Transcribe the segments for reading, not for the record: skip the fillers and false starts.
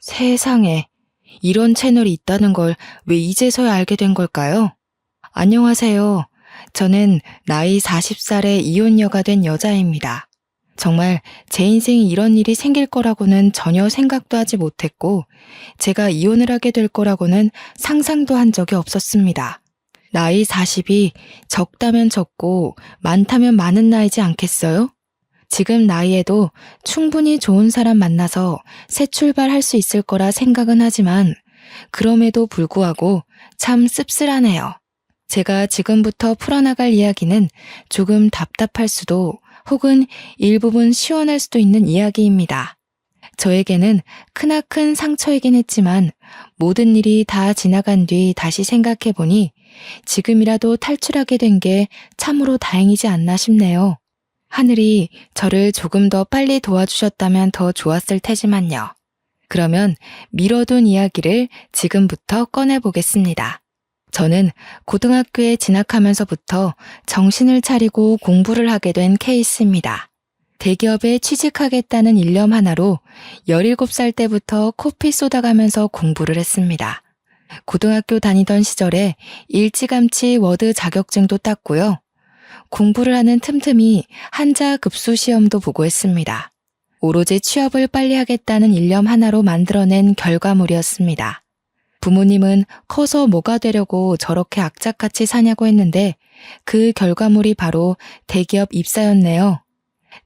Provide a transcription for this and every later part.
세상에, 이런 채널이 있다는 걸 왜 이제서야 알게 된 걸까요? 안녕하세요. 저는 나이 40살의 이혼녀가 된 여자입니다. 정말 제 인생에 이런 일이 생길 거라고는 전혀 생각도 하지 못했고, 제가 이혼을 하게 될 거라고는 상상도 한 적이 없었습니다. 나이 40이 적다면 적고 많다면 많은 나이지 않겠어요? 지금 나이에도 충분히 좋은 사람 만나서 새 출발할 수 있을 거라 생각은 하지만 그럼에도 불구하고 참 씁쓸하네요. 제가 지금부터 풀어나갈 이야기는 조금 답답할 수도 혹은 일부분 시원할 수도 있는 이야기입니다. 저에게는 크나큰 상처이긴 했지만 모든 일이 다 지나간 뒤 다시 생각해보니 지금이라도 탈출하게 된 게 참으로 다행이지 않나 싶네요. 하늘이 저를 조금 더 빨리 도와주셨다면 더 좋았을 테지만요. 그러면 미뤄둔 이야기를 지금부터 꺼내보겠습니다. 저는 고등학교에 진학하면서부터 정신을 차리고 공부를 하게 된 케이스입니다. 대기업에 취직하겠다는 일념 하나로 17살 때부터 코피 쏟아가면서 공부를 했습니다. 고등학교 다니던 시절에 일찌감치 워드 자격증도 땄고요. 공부를 하는 틈틈이 한자 급수 시험도 보고 했습니다. 오로지 취업을 빨리 하겠다는 일념 하나로 만들어낸 결과물이었습니다. 부모님은 커서 뭐가 되려고 저렇게 악착같이 사냐고 했는데 그 결과물이 바로 대기업 입사였네요.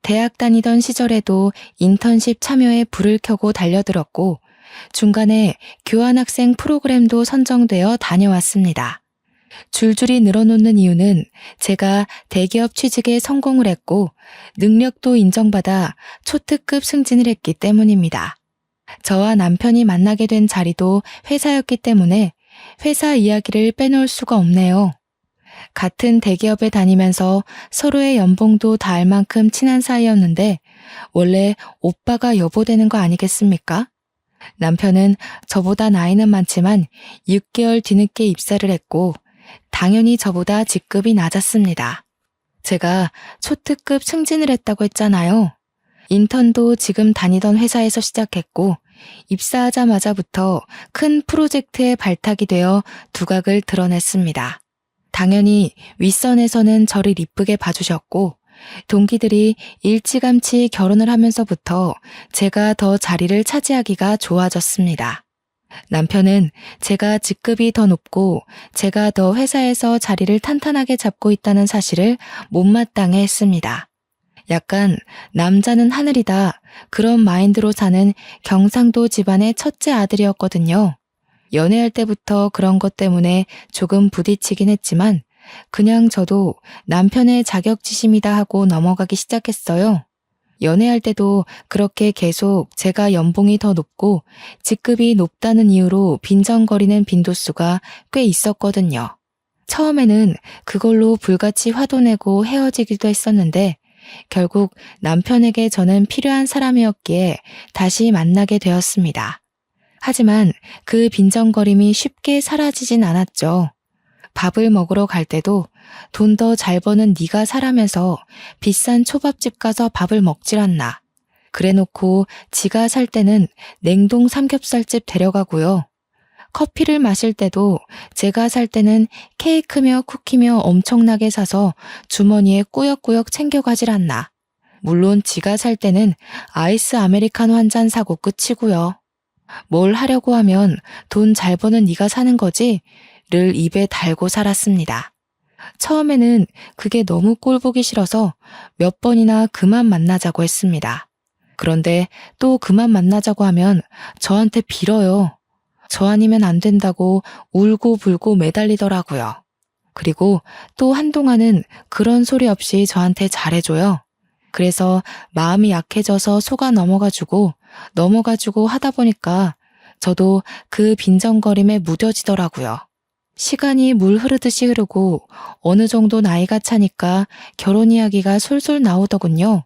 대학 다니던 시절에도 인턴십 참여에 불을 켜고 달려들었고 중간에 교환학생 프로그램도 선정되어 다녀왔습니다. 줄줄이 늘어놓는 이유는 제가 대기업 취직에 성공을 했고 능력도 인정받아 초특급 승진을 했기 때문입니다. 저와 남편이 만나게 된 자리도 회사였기 때문에 회사 이야기를 빼놓을 수가 없네요. 같은 대기업에 다니면서 서로의 연봉도 다 알 만큼 친한 사이였는데 원래 오빠가 여보 되는 거 아니겠습니까? 남편은 저보다 나이는 많지만 6개월 뒤늦게 입사를 했고 당연히 저보다 직급이 낮았습니다. 제가 초특급 승진을 했다고 했잖아요. 인턴도 지금 다니던 회사에서 시작했고 입사하자마자부터 큰 프로젝트에 발탁이 되어 두각을 드러냈습니다. 당연히 윗선에서는 저를 이쁘게 봐주셨고 동기들이 일찌감치 결혼을 하면서부터 제가 더 자리를 차지하기가 좋아졌습니다. 남편은 제가 직급이 더 높고 제가 더 회사에서 자리를 탄탄하게 잡고 있다는 사실을 못마땅해 했습니다. 약간 남자는 하늘이다 그런 마인드로 사는 경상도 집안의 첫째 아들이었거든요. 연애할 때부터 그런 것 때문에 조금 부딪히긴 했지만 그냥 저도 남편의 자격지심이다 하고 넘어가기 시작했어요. 연애할 때도 그렇게 계속 제가 연봉이 더 높고 직급이 높다는 이유로 빈정거리는 빈도수가 꽤 있었거든요. 처음에는 그걸로 불같이 화도 내고 헤어지기도 했었는데 결국 남편에게 저는 필요한 사람이었기에 다시 만나게 되었습니다. 하지만 그 빈정거림이 쉽게 사라지진 않았죠. 밥을 먹으러 갈 때도 돈 더 잘 버는 네가 사라면서 비싼 초밥집 가서 밥을 먹질 않나. 그래놓고 지가 살 때는 냉동 삼겹살집 데려가고요. 커피를 마실 때도 제가 살 때는 케이크며 쿠키며 엄청나게 사서 주머니에 꾸역꾸역 챙겨가질 않나. 물론 지가 살 때는 아이스 아메리카노 한 잔 사고 끝이고요. 뭘 하려고 하면 돈 잘 버는 네가 사는 거지? 를 입에 달고 살았습니다. 처음에는 그게 너무 꼴보기 싫어서 몇 번이나 그만 만나자고 했습니다. 그런데 또 그만 만나자고 하면 저한테 빌어요. 저 아니면 안 된다고 울고 불고 매달리더라고요. 그리고 또 한동안은 그런 소리 없이 저한테 잘해줘요. 그래서 마음이 약해져서 속아 넘어가지고 하다 보니까 저도 그 빈정거림에 무뎌지더라고요. 시간이 물 흐르듯이 흐르고 어느 정도 나이가 차니까 결혼 이야기가 솔솔 나오더군요.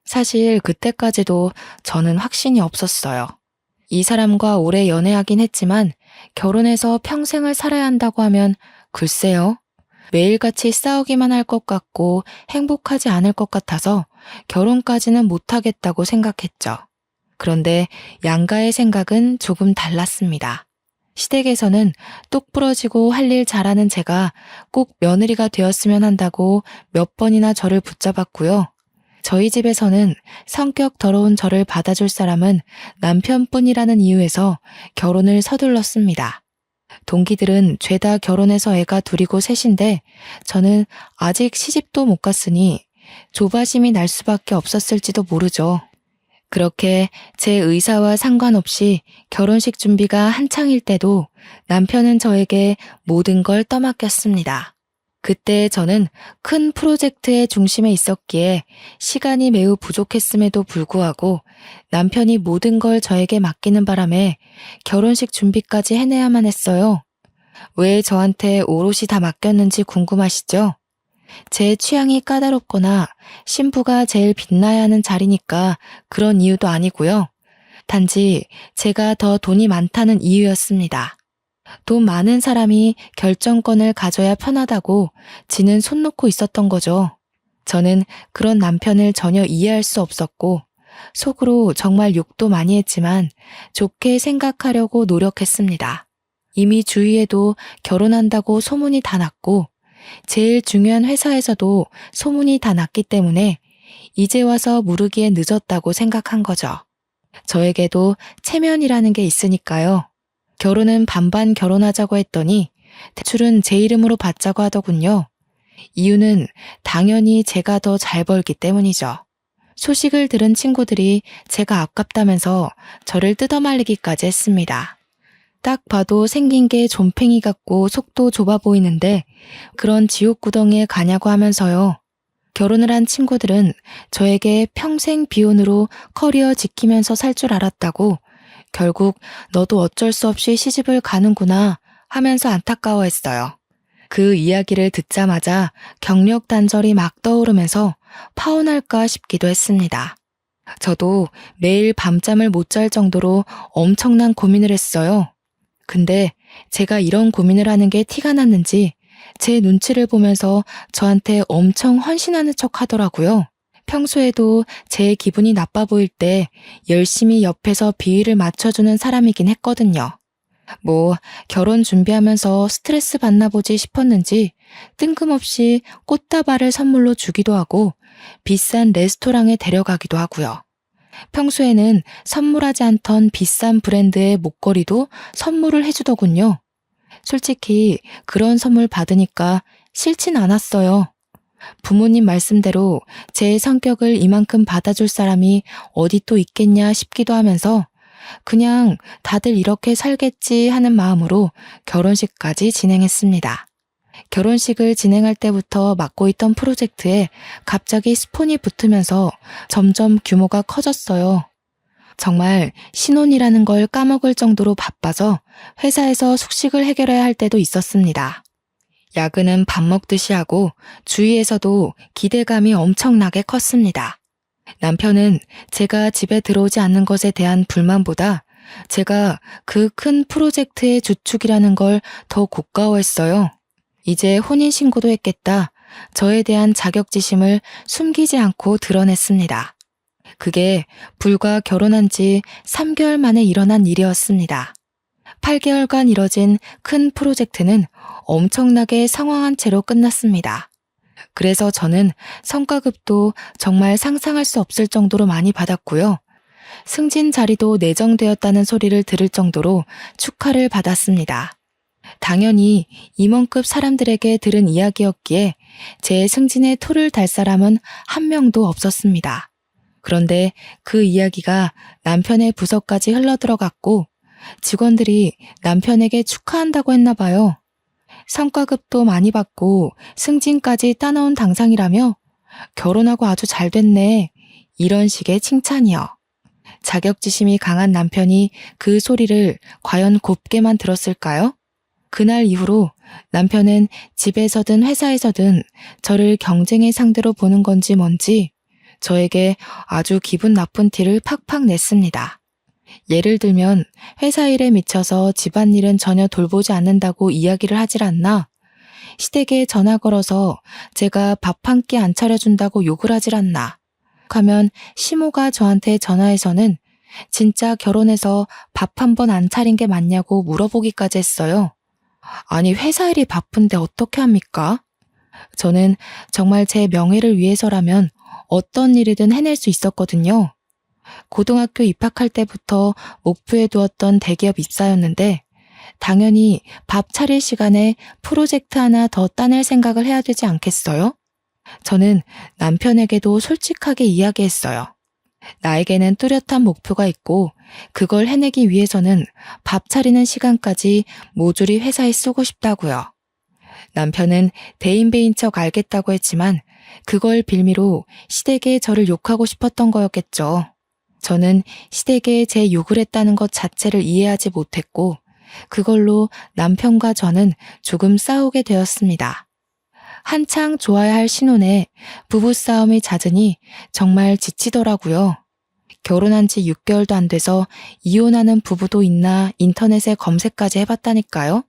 사실 그때까지도 저는 확신이 없었어요. 이 사람과 오래 연애하긴 했지만 결혼해서 평생을 살아야 한다고 하면 글쎄요. 매일같이 싸우기만 할 것 같고 행복하지 않을 것 같아서 결혼까지는 못하겠다고 생각했죠. 그런데 양가의 생각은 조금 달랐습니다. 시댁에서는 똑부러지고 할 일 잘하는 제가 꼭 며느리가 되었으면 한다고 몇 번이나 저를 붙잡았고요. 저희 집에서는 성격 더러운 저를 받아줄 사람은 남편뿐이라는 이유에서 결혼을 서둘렀습니다. 동기들은 죄다 결혼해서 애가 둘이고 셋인데 저는 아직 시집도 못 갔으니 조바심이 날 수밖에 없었을지도 모르죠. 그렇게 제 의사와 상관없이 결혼식 준비가 한창일 때도 남편은 저에게 모든 걸 떠맡겼습니다. 그때 저는 큰 프로젝트의 중심에 있었기에 시간이 매우 부족했음에도 불구하고 남편이 모든 걸 저에게 맡기는 바람에 결혼식 준비까지 해내야만 했어요. 왜 저한테 오롯이 다 맡겼는지 궁금하시죠? 제 취향이 까다롭거나 신부가 제일 빛나야 하는 자리니까 그런 이유도 아니고요. 단지 제가 더 돈이 많다는 이유였습니다. 돈 많은 사람이 결정권을 가져야 편하다고 지는 손 놓고 있었던 거죠. 저는 그런 남편을 전혀 이해할 수 없었고 속으로 정말 욕도 많이 했지만 좋게 생각하려고 노력했습니다. 이미 주위에도 결혼한다고 소문이 다 났고 제일 중요한 회사에서도 소문이 다 났기 때문에 이제 와서 무르기에 늦었다고 생각한 거죠. 저에게도 체면이라는 게 있으니까요. 결혼은 반반 결혼하자고 했더니 대출은 제 이름으로 받자고 하더군요. 이유는 당연히 제가 더 잘 벌기 때문이죠. 소식을 들은 친구들이 제가 아깝다면서 저를 뜯어말리기까지 했습니다. 딱 봐도 생긴 게 좀팽이 같고 속도 좁아 보이는데 그런 지옥구덩이에 가냐고 하면서요. 결혼을 한 친구들은 저에게 평생 비혼으로 커리어 지키면서 살 줄 알았다고 결국 너도 어쩔 수 없이 시집을 가는구나 하면서 안타까워했어요. 그 이야기를 듣자마자 경력 단절이 막 떠오르면서 파혼할까 싶기도 했습니다. 저도 매일 밤잠을 못 잘 정도로 엄청난 고민을 했어요. 근데 제가 이런 고민을 하는 게 티가 났는지 제 눈치를 보면서 저한테 엄청 헌신하는 척 하더라고요. 평소에도 제 기분이 나빠 보일 때 열심히 옆에서 비위를 맞춰주는 사람이긴 했거든요. 뭐 결혼 준비하면서 스트레스 받나 보지 싶었는지 뜬금없이 꽃다발을 선물로 주기도 하고 비싼 레스토랑에 데려가기도 하고요. 평소에는 선물하지 않던 비싼 브랜드의 목걸이도 선물을 해주더군요. 솔직히 그런 선물 받으니까 싫진 않았어요. 부모님 말씀대로 제 성격을 이만큼 받아줄 사람이 어디 또 있겠냐 싶기도 하면서 그냥 다들 이렇게 살겠지 하는 마음으로 결혼식까지 진행했습니다. 결혼식을 진행할 때부터 맡고 있던 프로젝트에 갑자기 스폰이 붙으면서 점점 규모가 커졌어요. 정말 신혼이라는 걸 까먹을 정도로 바빠서 회사에서 숙식을 해결해야 할 때도 있었습니다. 야근은 밥 먹듯이 하고 주위에서도 기대감이 엄청나게 컸습니다. 남편은 제가 집에 들어오지 않는 것에 대한 불만보다 제가 그 큰 프로젝트의 주축이라는 걸 더 고가워했어요. 이제 혼인신고도 했겠다. 저에 대한 자격지심을 숨기지 않고 드러냈습니다. 그게 불과 결혼한 지 3개월 만에 일어난 일이었습니다. 8개월간 이뤄진 큰 프로젝트는 엄청나게 상황한 채로 끝났습니다. 그래서 저는 성과급도 정말 상상할 수 없을 정도로 많이 받았고요. 승진 자리도 내정되었다는 소리를 들을 정도로 축하를 받았습니다. 당연히 임원급 사람들에게 들은 이야기였기에 제 승진에 토를 달 사람은 한 명도 없었습니다. 그런데 그 이야기가 남편의 부서까지 흘러들어갔고 직원들이 남편에게 축하한다고 했나 봐요. 성과급도 많이 받고 승진까지 따놓은 당상이라며 결혼하고 아주 잘 됐네. 이런 식의 칭찬이요. 자격지심이 강한 남편이 그 소리를 과연 곱게만 들었을까요? 그날 이후로 남편은 집에서든 회사에서든 저를 경쟁의 상대로 보는 건지 뭔지 저에게 아주 기분 나쁜 티를 팍팍 냈습니다. 예를 들면 회사 일에 미쳐서 집안일은 전혀 돌보지 않는다고 이야기를 하질 않나, 시댁에 전화 걸어서 제가 밥 한 끼 안 차려준다고 욕을 하질 않나 하면 시모가 저한테 전화해서는 진짜 결혼해서 밥 한 번 안 차린 게 맞냐고 물어보기까지 했어요. 아니, 회사 일이 바쁜데 어떻게 합니까? 저는 정말 제 명예를 위해서라면 어떤 일이든 해낼 수 있었거든요. 고등학교 입학할 때부터 목표에 두었던 대기업 입사였는데 당연히 밥 차릴 시간에 프로젝트 하나 더 따낼 생각을 해야 되지 않겠어요? 저는 남편에게도 솔직하게 이야기했어요. 나에게는 뚜렷한 목표가 있고 그걸 해내기 위해서는 밥 차리는 시간까지 모조리 회사에 쓰고 싶다고요. 남편은 대인배인 척 알겠다고 했지만 그걸 빌미로 시댁에 저를 욕하고 싶었던 거였겠죠. 저는 시댁에 제 욕을 했다는 것 자체를 이해하지 못했고 그걸로 남편과 저는 조금 싸우게 되었습니다. 한창 좋아야 할 신혼에 부부싸움이 잦으니 정말 지치더라고요. 결혼한 지 6개월도 안 돼서 이혼하는 부부도 있나 인터넷에 검색까지 해봤다니까요.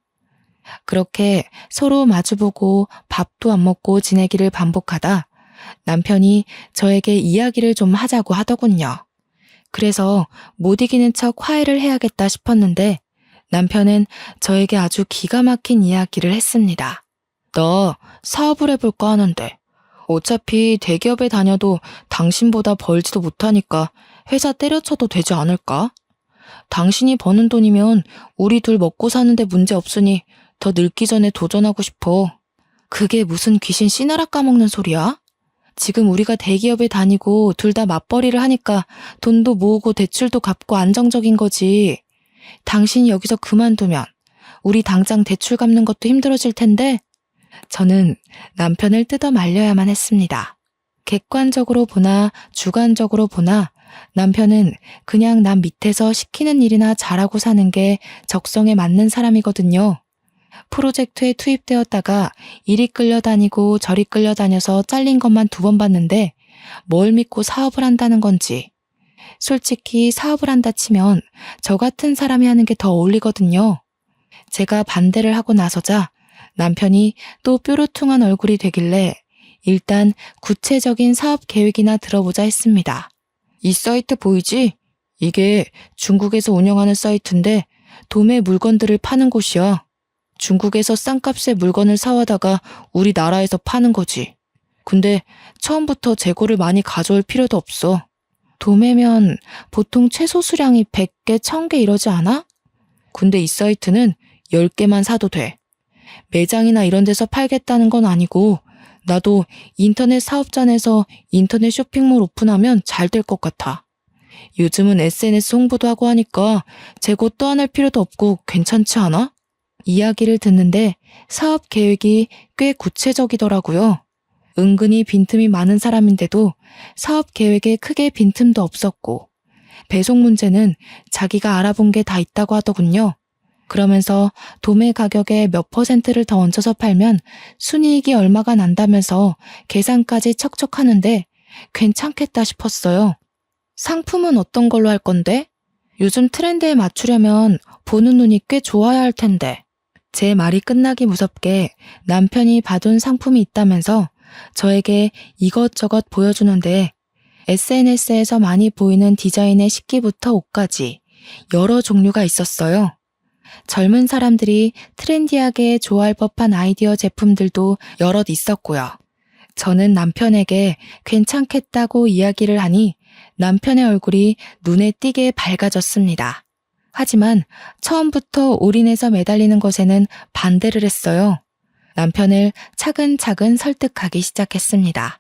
그렇게 서로 마주보고 밥도 안 먹고 지내기를 반복하다 남편이 저에게 이야기를 좀 하자고 하더군요. 그래서 못 이기는 척 화해를 해야겠다 싶었는데 남편은 저에게 아주 기가 막힌 이야기를 했습니다. 나 사업을 해볼까 하는데 어차피 대기업에 다녀도 당신보다 벌지도 못하니까 회사 때려쳐도 되지 않을까? 당신이 버는 돈이면 우리 둘 먹고 사는데 문제 없으니 더 늙기 전에 도전하고 싶어. 그게 무슨 귀신 씨나라 까먹는 소리야? 지금 우리가 대기업에 다니고 둘 다 맞벌이를 하니까 돈도 모으고 대출도 갚고 안정적인 거지. 당신이 여기서 그만두면 우리 당장 대출 갚는 것도 힘들어질 텐데 저는 남편을 뜯어 말려야만 했습니다. 객관적으로 보나 주관적으로 보나 남편은 그냥 남 밑에서 시키는 일이나 잘하고 사는 게 적성에 맞는 사람이거든요. 프로젝트에 투입되었다가 이리 끌려다니고 저리 끌려다녀서 잘린 것만 2번 봤는데 뭘 믿고 사업을 한다는 건지. 솔직히 사업을 한다 치면 저 같은 사람이 하는 게 더 어울리거든요. 제가 반대를 하고 나서자 남편이 또 뾰루퉁한 얼굴이 되길래 일단 구체적인 사업 계획이나 들어보자 했습니다. 이 사이트 보이지? 이게 중국에서 운영하는 사이트인데 도매 물건들을 파는 곳이야. 중국에서 싼값에 물건을 사와다가 우리나라에서 파는 거지. 근데 처음부터 재고를 많이 가져올 필요도 없어. 도매면 보통 최소 수량이 100개, 1000개 이러지 않아? 근데 이 사이트는 10개만 사도 돼. 매장이나 이런 데서 팔겠다는 건 아니고 나도 인터넷 사업자내서 인터넷 쇼핑몰 오픈하면 잘 될 것 같아. 요즘은 SNS 홍보도 하고 하니까 재고 떠안을 필요도 없고 괜찮지 않아? 이야기를 듣는데 사업 계획이 꽤 구체적이더라고요. 은근히 빈틈이 많은 사람인데도 사업 계획에 크게 빈틈도 없었고 배송 문제는 자기가 알아본 게 다 있다고 하더군요. 그러면서 도매 가격에 몇 %를 더 얹어서 팔면 순이익이 얼마가 난다면서 계산까지 척척 하는데 괜찮겠다 싶었어요. 상품은 어떤 걸로 할 건데? 요즘 트렌드에 맞추려면 보는 눈이 꽤 좋아야 할 텐데. 제 말이 끝나기 무섭게 남편이 봐둔 상품이 있다면서 저에게 이것저것 보여주는데 SNS에서 많이 보이는 디자인의 식기부터 옷까지 여러 종류가 있었어요. 젊은 사람들이 트렌디하게 좋아할 법한 아이디어 제품들도 여럿 있었고요. 저는 남편에게 괜찮겠다고 이야기를 하니 남편의 얼굴이 눈에 띄게 밝아졌습니다. 하지만 처음부터 올인해서 매달리는 것에는 반대를 했어요. 남편을 차근차근 설득하기 시작했습니다.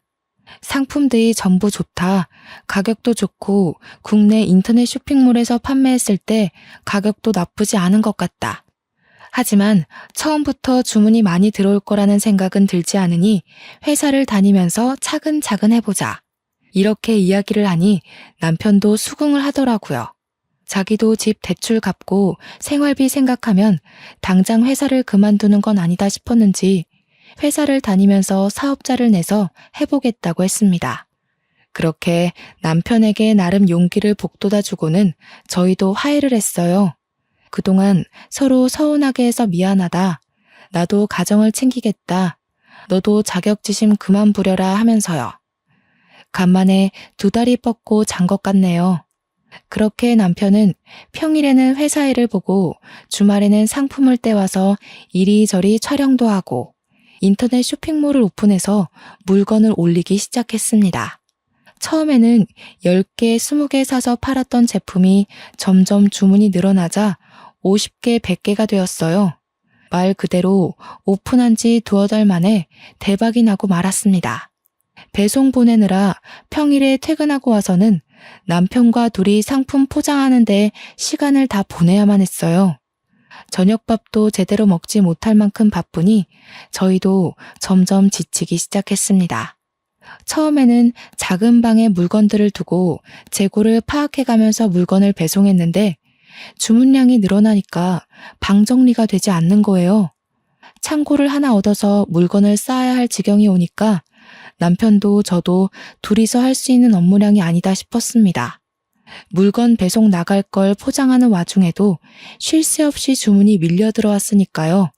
상품들이 전부 좋다. 가격도 좋고 국내 인터넷 쇼핑몰에서 판매했을 때 가격도 나쁘지 않은 것 같다. 하지만 처음부터 주문이 많이 들어올 거라는 생각은 들지 않으니 회사를 다니면서 차근차근 해보자. 이렇게 이야기를 하니 남편도 수긍을 하더라고요. 자기도 집 대출 갚고 생활비 생각하면 당장 회사를 그만두는 건 아니다 싶었는지 회사를 다니면서 사업자를 내서 해보겠다고 했습니다. 그렇게 남편에게 나름 용기를 북돋아주고는 저희도 화해를 했어요. 그동안 서로 서운하게 해서 미안하다. 나도 가정을 챙기겠다. 너도 자격지심 그만 부려라 하면서요. 간만에 2다리 뻗고 잔 것 같네요. 그렇게 남편은 평일에는 회사 일을 보고 주말에는 상품을 떼와서 이리저리 촬영도 하고 인터넷 쇼핑몰을 오픈해서 물건을 올리기 시작했습니다. 처음에는 10개, 20개 사서 팔았던 제품이 점점 주문이 늘어나자 50개, 100개가 되었어요. 말 그대로 오픈한 지 두어 달 만에 대박이 나고 말았습니다. 배송 보내느라 평일에 퇴근하고 와서는 남편과 둘이 상품 포장하는 데 시간을 다 보내야만 했어요. 저녁밥도 제대로 먹지 못할 만큼 바쁘니 저희도 점점 지치기 시작했습니다. 처음에는 작은 방에 물건들을 두고 재고를 파악해가면서 물건을 배송했는데 주문량이 늘어나니까 방 정리가 되지 않는 거예요. 창고를 하나 얻어서 물건을 쌓아야 할 지경이 오니까 남편도 저도 둘이서 할 수 있는 업무량이 아니다 싶었습니다. 물건 배송 나갈 걸 포장하는 와중에도 쉴 새 없이 주문이 밀려 들어왔으니까요.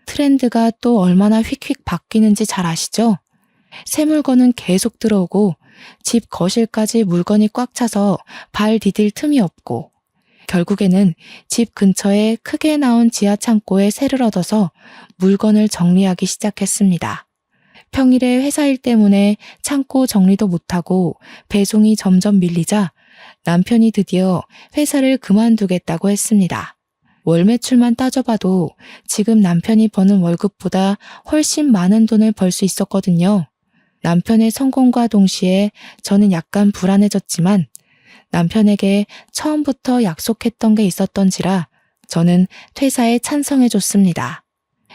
트렌드가 또 얼마나 휙휙 바뀌는지 잘 아시죠? 새 물건은 계속 들어오고 집 거실까지 물건이 꽉 차서 발 디딜 틈이 없고 결국에는 집 근처에 크게 나온 지하 창고에 새를 얻어서 물건을 정리하기 시작했습니다. 평일에 회사 일 때문에 창고 정리도 못하고 배송이 점점 밀리자 남편이 드디어 회사를 그만두겠다고 했습니다. 월 매출만 따져봐도 지금 남편이 버는 월급보다 훨씬 많은 돈을 벌 수 있었거든요. 남편의 성공과 동시에 저는 약간 불안해졌지만 남편에게 처음부터 약속했던 게 있었던지라 저는 퇴사에 찬성해줬습니다.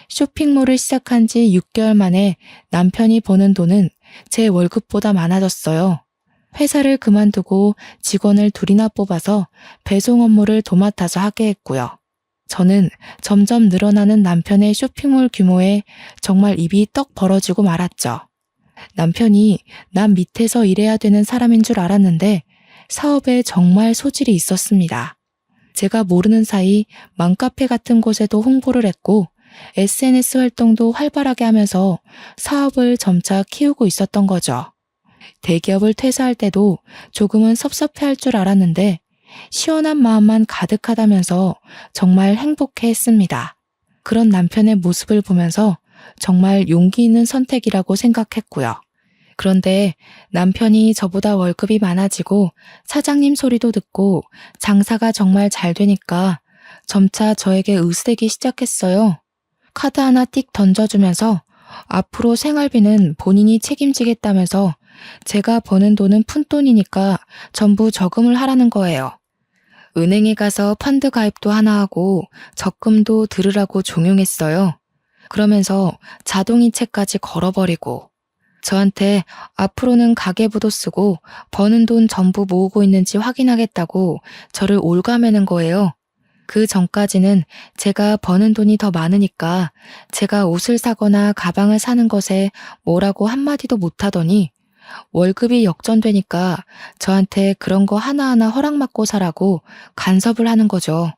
쇼핑몰을 시작한 지 6개월 만에 남편이 버는 돈은 제 월급보다 많아졌어요. 회사를 그만두고 직원을 둘이나 뽑아서 배송 업무를 도맡아서 하게 했고요. 저는 점점 늘어나는 남편의 쇼핑몰 규모에 정말 입이 떡 벌어지고 말았죠. 남편이 남 밑에서 일해야 되는 사람인 줄 알았는데 사업에 정말 소질이 있었습니다. 제가 모르는 사이 맘카페 같은 곳에도 홍보를 했고 SNS 활동도 활발하게 하면서 사업을 점차 키우고 있었던 거죠. 대기업을 퇴사할 때도 조금은 섭섭해할 줄 알았는데 시원한 마음만 가득하다면서 정말 행복해했습니다. 그런 남편의 모습을 보면서 정말 용기 있는 선택이라고 생각했고요. 그런데 남편이 저보다 월급이 많아지고 사장님 소리도 듣고 장사가 정말 잘 되니까 점차 저에게 의스대기 시작했어요. 카드 하나 띡 던져주면서 앞으로 생활비는 본인이 책임지겠다면서 제가 버는 돈은 푼돈이니까 전부 저금을 하라는 거예요. 은행에 가서 펀드 가입도 하나 하고 적금도 들으라고 종용했어요. 그러면서 자동이체까지 걸어버리고 저한테 앞으로는 가계부도 쓰고 버는 돈 전부 모으고 있는지 확인하겠다고 저를 올가매는 거예요. 그 전까지는 제가 버는 돈이 더 많으니까 제가 옷을 사거나 가방을 사는 것에 뭐라고 한마디도 못하더니 월급이 역전되니까 저한테 그런 거 하나하나 허락받고 사라고 간섭을 하는 거죠.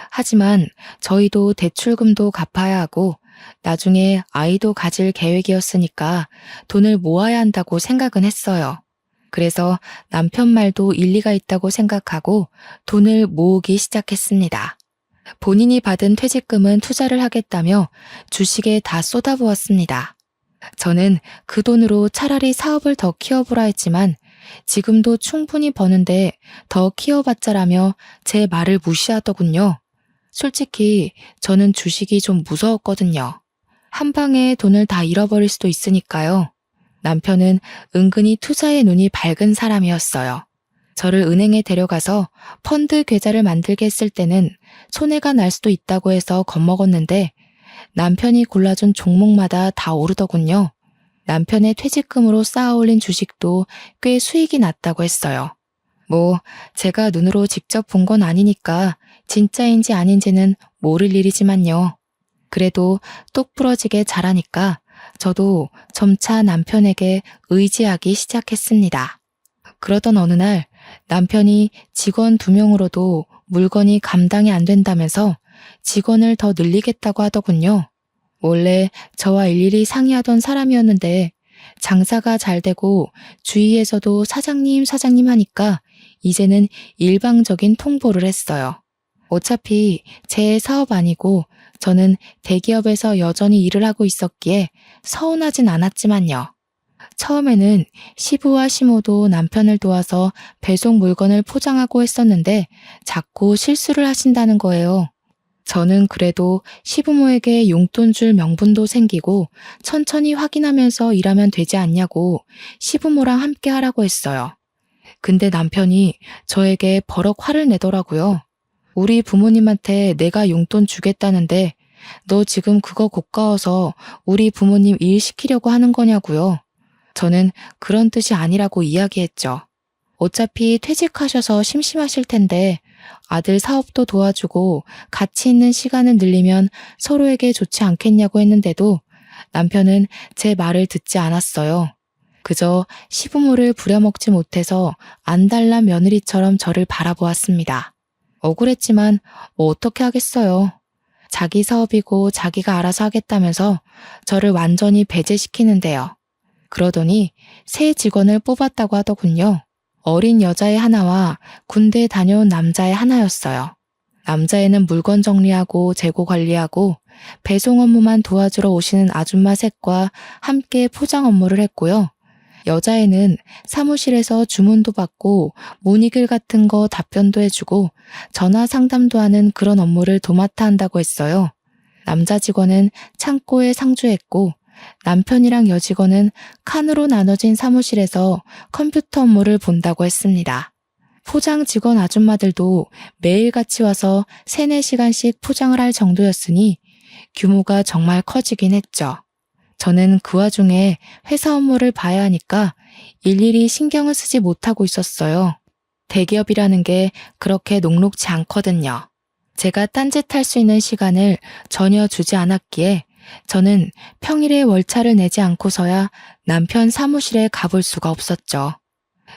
하지만 저희도 대출금도 갚아야 하고 나중에 아이도 가질 계획이었으니까 돈을 모아야 한다고 생각은 했어요. 그래서 남편 말도 일리가 있다고 생각하고 돈을 모으기 시작했습니다. 본인이 받은 퇴직금은 투자를 하겠다며 주식에 다 쏟아부었습니다. 저는 그 돈으로 차라리 사업을 더 키워보라 했지만 지금도 충분히 버는데 더 키워봤자라며 제 말을 무시하더군요. 솔직히 저는 주식이 좀 무서웠거든요. 한 방에 돈을 다 잃어버릴 수도 있으니까요. 남편은 은근히 투자에 눈이 밝은 사람이었어요. 저를 은행에 데려가서 펀드 계좌를 만들게 했을 때는 손해가 날 수도 있다고 해서 겁먹었는데 남편이 골라준 종목마다 다 오르더군요. 남편의 퇴직금으로 쌓아올린 주식도 꽤 수익이 났다고 했어요. 제가 눈으로 직접 본 건 아니니까 진짜인지 아닌지는 모를 일이지만요. 그래도 똑부러지게 잘하니까 저도 점차 남편에게 의지하기 시작했습니다. 그러던 어느 날 남편이 직원 2명으로도 물건이 감당이 안 된다면서 직원을 더 늘리겠다고 하더군요. 원래 저와 일일이 상의하던 사람이었는데 장사가 잘 되고 주위에서도 사장님 하니까 이제는 일방적인 통보를 했어요. 어차피 제 사업 아니고 저는 대기업에서 여전히 일을 하고 있었기에 서운하진 않았지만요. 처음에는 시부와 시모도 남편을 도와서 배송 물건을 포장하고 했었는데 자꾸 실수를 하신다는 거예요. 저는 그래도 시부모에게 용돈 줄 명분도 생기고 천천히 확인하면서 일하면 되지 않냐고 시부모랑 함께 하라고 했어요. 근데 남편이 저에게 버럭 화를 내더라고요. 우리 부모님한테 내가 용돈 주겠다는데 너 지금 그거 고가워서 우리 부모님 일 시키려고 하는 거냐고요. 저는 그런 뜻이 아니라고 이야기했죠. 어차피 퇴직하셔서 심심하실 텐데 아들 사업도 도와주고 같이 있는 시간을 늘리면 서로에게 좋지 않겠냐고 했는데도 남편은 제 말을 듣지 않았어요. 그저 시부모를 부려먹지 못해서 안달난 며느리처럼 저를 바라보았습니다. 억울했지만 뭐 어떻게 하겠어요. 자기 사업이고 자기가 알아서 하겠다면서 저를 완전히 배제시키는데요. 그러더니 새 직원을 뽑았다고 하더군요. 어린 여자애 하나와 군대 다녀온 남자애 하나였어요. 남자애는 물건 정리하고 재고 관리하고 배송 업무만 도와주러 오시는 아줌마 셋과 함께 포장 업무를 했고요. 여자애는 사무실에서 주문도 받고 문의글 같은 거 답변도 해주고 전화 상담도 하는 그런 업무를 도맡아 한다고 했어요. 남자 직원은 창고에 상주했고 남편이랑 여직원은 칸으로 나눠진 사무실에서 컴퓨터 업무를 본다고 했습니다. 포장 직원 아줌마들도 매일 같이 와서 3, 4시간씩 포장을 할 정도였으니 규모가 정말 커지긴 했죠. 저는 그 와중에 회사 업무를 봐야 하니까 일일이 신경을 쓰지 못하고 있었어요. 대기업이라는 게 그렇게 녹록지 않거든요. 제가 딴짓할 수 있는 시간을 전혀 주지 않았기에 저는 평일에 월차를 내지 않고서야 남편 사무실에 가볼 수가 없었죠.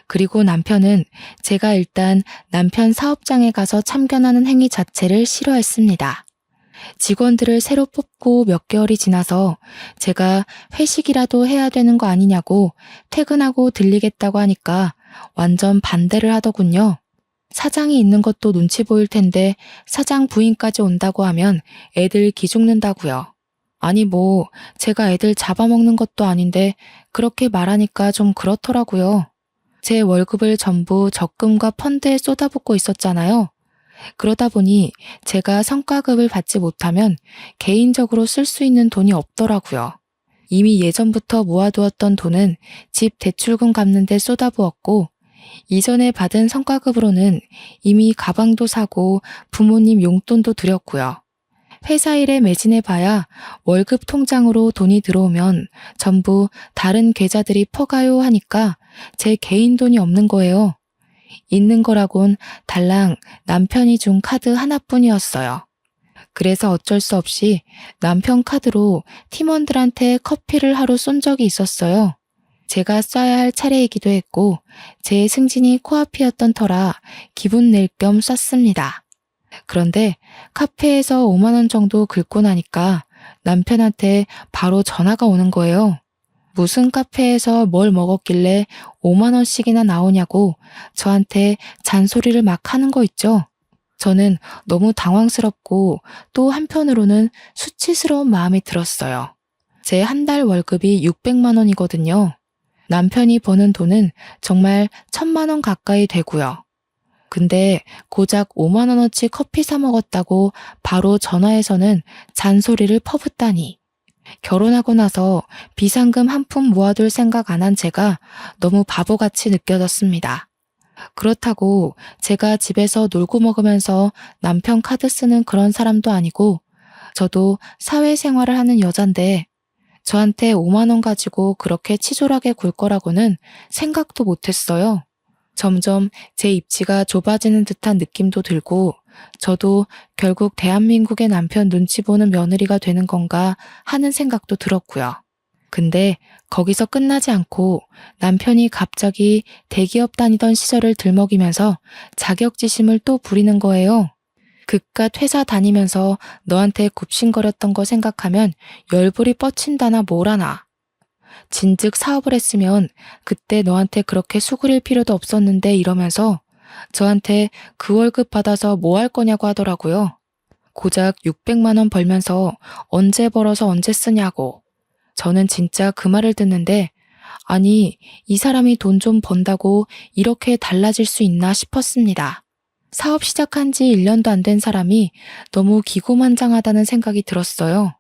그리고 남편은 제가 일단 남편 사업장에 가서 참견하는 행위 자체를 싫어했습니다. 직원들을 새로 뽑고 몇 개월이 지나서 제가 회식이라도 해야 되는 거 아니냐고 퇴근하고 들리겠다고 하니까 완전 반대를 하더군요. 사장이 있는 것도 눈치 보일 텐데 사장 부인까지 온다고 하면 애들 기죽는다고요. 아니 뭐 제가 애들 잡아먹는 것도 아닌데 그렇게 말하니까 좀 그렇더라고요. 제 월급을 전부 적금과 펀드에 쏟아붓고 있었잖아요. 그러다 보니 제가 성과급을 받지 못하면 개인적으로 쓸 수 있는 돈이 없더라고요. 이미 예전부터 모아두었던 돈은 집 대출금 갚는 데 쏟아부었고 이전에 받은 성과급으로는 이미 가방도 사고 부모님 용돈도 드렸고요. 회사 일에 매진해봐야 월급 통장으로 돈이 들어오면 전부 다른 계좌들이 퍼가요 하니까 제 개인 돈이 없는 거예요. 있는 거라곤 달랑 남편이 준 카드 하나뿐이었어요. 그래서 어쩔 수 없이 남편 카드로 팀원들한테 커피를 하루 쏜 적이 있었어요. 제가 쏴야 할 차례이기도 했고 제 승진이 코앞이었던 터라 기분 낼 겸 쐈습니다. 그런데 카페에서 5만 원 정도 긁고 나니까 남편한테 바로 전화가 오는 거예요. 무슨 카페에서 뭘 먹었길래 5만 원씩이나 나오냐고 저한테 잔소리를 막 하는 거 있죠. 저는 너무 당황스럽고 또 한편으로는 수치스러운 마음이 들었어요. 제 한 달 월급이 600만 원이거든요. 남편이 버는 돈은 정말 1000만 원 가까이 되고요. 근데 고작 5만 원어치 커피 사 먹었다고 바로 전화해서는 잔소리를 퍼붓다니. 결혼하고 나서 비상금 한 푼 모아둘 생각 안 한 제가 너무 바보같이 느껴졌습니다. 그렇다고 제가 집에서 놀고 먹으면서 남편 카드 쓰는 그런 사람도 아니고 저도 사회생활을 하는 여잔데 저한테 5만 원 가지고 그렇게 치졸하게 굴 거라고는 생각도 못했어요. 점점 제 입지가 좁아지는 듯한 느낌도 들고 저도 결국 대한민국의 남편 눈치 보는 며느리가 되는 건가 하는 생각도 들었고요. 근데 거기서 끝나지 않고 남편이 갑자기 대기업 다니던 시절을 들먹이면서 자격지심을 또 부리는 거예요. 그깟 회사 다니면서 너한테 굽신거렸던 거 생각하면 열불이 뻗친다나 뭐라나. 진즉 사업을 했으면 그때 너한테 그렇게 수그릴 필요도 없었는데 이러면서 저한테 그 월급 받아서 뭐 할 거냐고 하더라고요. 고작 600만 원 벌면서 언제 벌어서 언제 쓰냐고. 저는 진짜 그 말을 듣는데, 아니, 이 사람이 돈 좀 번다고 이렇게 달라질 수 있나 싶었습니다. 사업 시작한 지 1년도 안 된 사람이 너무 기고만장하다는 생각이 들었어요.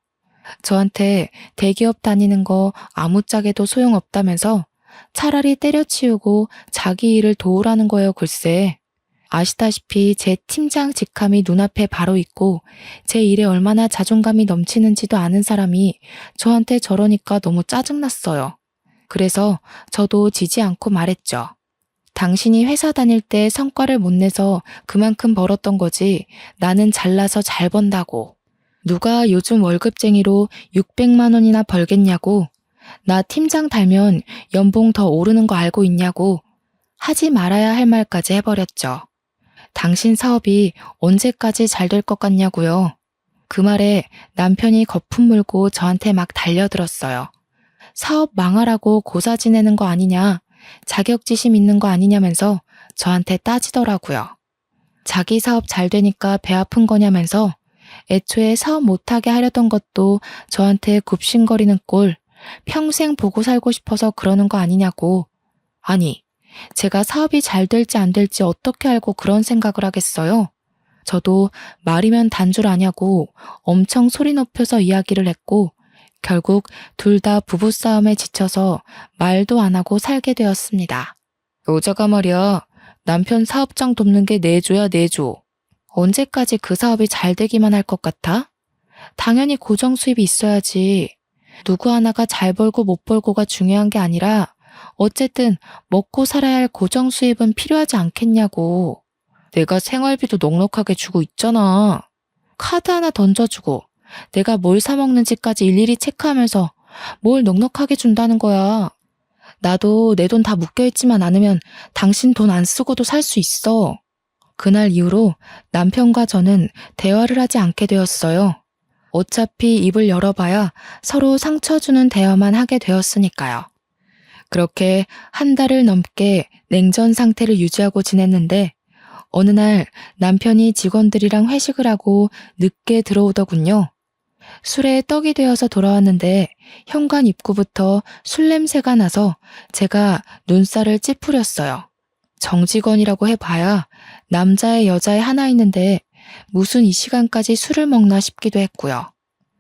저한테 대기업 다니는 거 아무짝에도 소용없다면서 차라리 때려치우고 자기 일을 도우라는 거예요, 글쎄. 아시다시피 제 팀장 직함이 눈앞에 바로 있고 제 일에 얼마나 자존감이 넘치는지도 아는 사람이 저한테 저러니까 너무 짜증났어요. 그래서 저도 지지 않고 말했죠. 당신이 회사 다닐 때 성과를 못 내서 그만큼 벌었던 거지 나는 잘나서 잘 번다고. 누가 요즘 월급쟁이로 600만 원이나 벌겠냐고. 나 팀장 달면 연봉 더 오르는 거 알고 있냐고. 하지 말아야 할 말까지 해버렸죠. 당신 사업이 언제까지 잘 될 것 같냐고요. 그 말에 남편이 거품 물고 저한테 막 달려들었어요. 사업 망하라고 고사 지내는 거 아니냐, 자격지심 있는 거 아니냐면서 저한테 따지더라고요. 자기 사업 잘 되니까 배 아픈 거냐면서 애초에 사업 못하게 하려던 것도 저한테 굽신거리는 꼴, 평생 보고 살고 싶어서 그러는 거 아니냐고. 아니, 제가 사업이 잘 될지 안 될지 어떻게 알고 그런 생각을 하겠어요? 저도 말이면 단줄 아냐고 엄청 소리 높여서 이야기를 했고 결국 둘 다 부부싸움에 지쳐서 말도 안 하고 살게 되었습니다. 여자가 말이야, 남편 사업장 돕는 게 내조야 내조. 언제까지 그 사업이 잘 되기만 할 것 같아? 당연히 고정 수입이 있어야지. 누구 하나가 잘 벌고 못 벌고가 중요한 게 아니라 어쨌든 먹고 살아야 할 고정 수입은 필요하지 않겠냐고. 내가 생활비도 넉넉하게 주고 있잖아. 카드 하나 던져주고 내가 뭘 사 먹는지까지 일일이 체크하면서 뭘 넉넉하게 준다는 거야. 나도 내 돈 다 묶여있지만 않으면 당신 돈 안 쓰고도 살 수 있어. 그날 이후로 남편과 저는 대화를 하지 않게 되었어요. 어차피 입을 열어봐야 서로 상처 주는 대화만 하게 되었으니까요. 그렇게 한 달을 넘게 냉전 상태를 유지하고 지냈는데 어느 날 남편이 직원들이랑 회식을 하고 늦게 들어오더군요. 술에 떡이 되어서 돌아왔는데 현관 입구부터 술 냄새가 나서 제가 눈살을 찌푸렸어요. 정직원이라고 해봐야 남자애 여자애 하나 있는데 무슨 이 시간까지 술을 먹나 싶기도 했고요.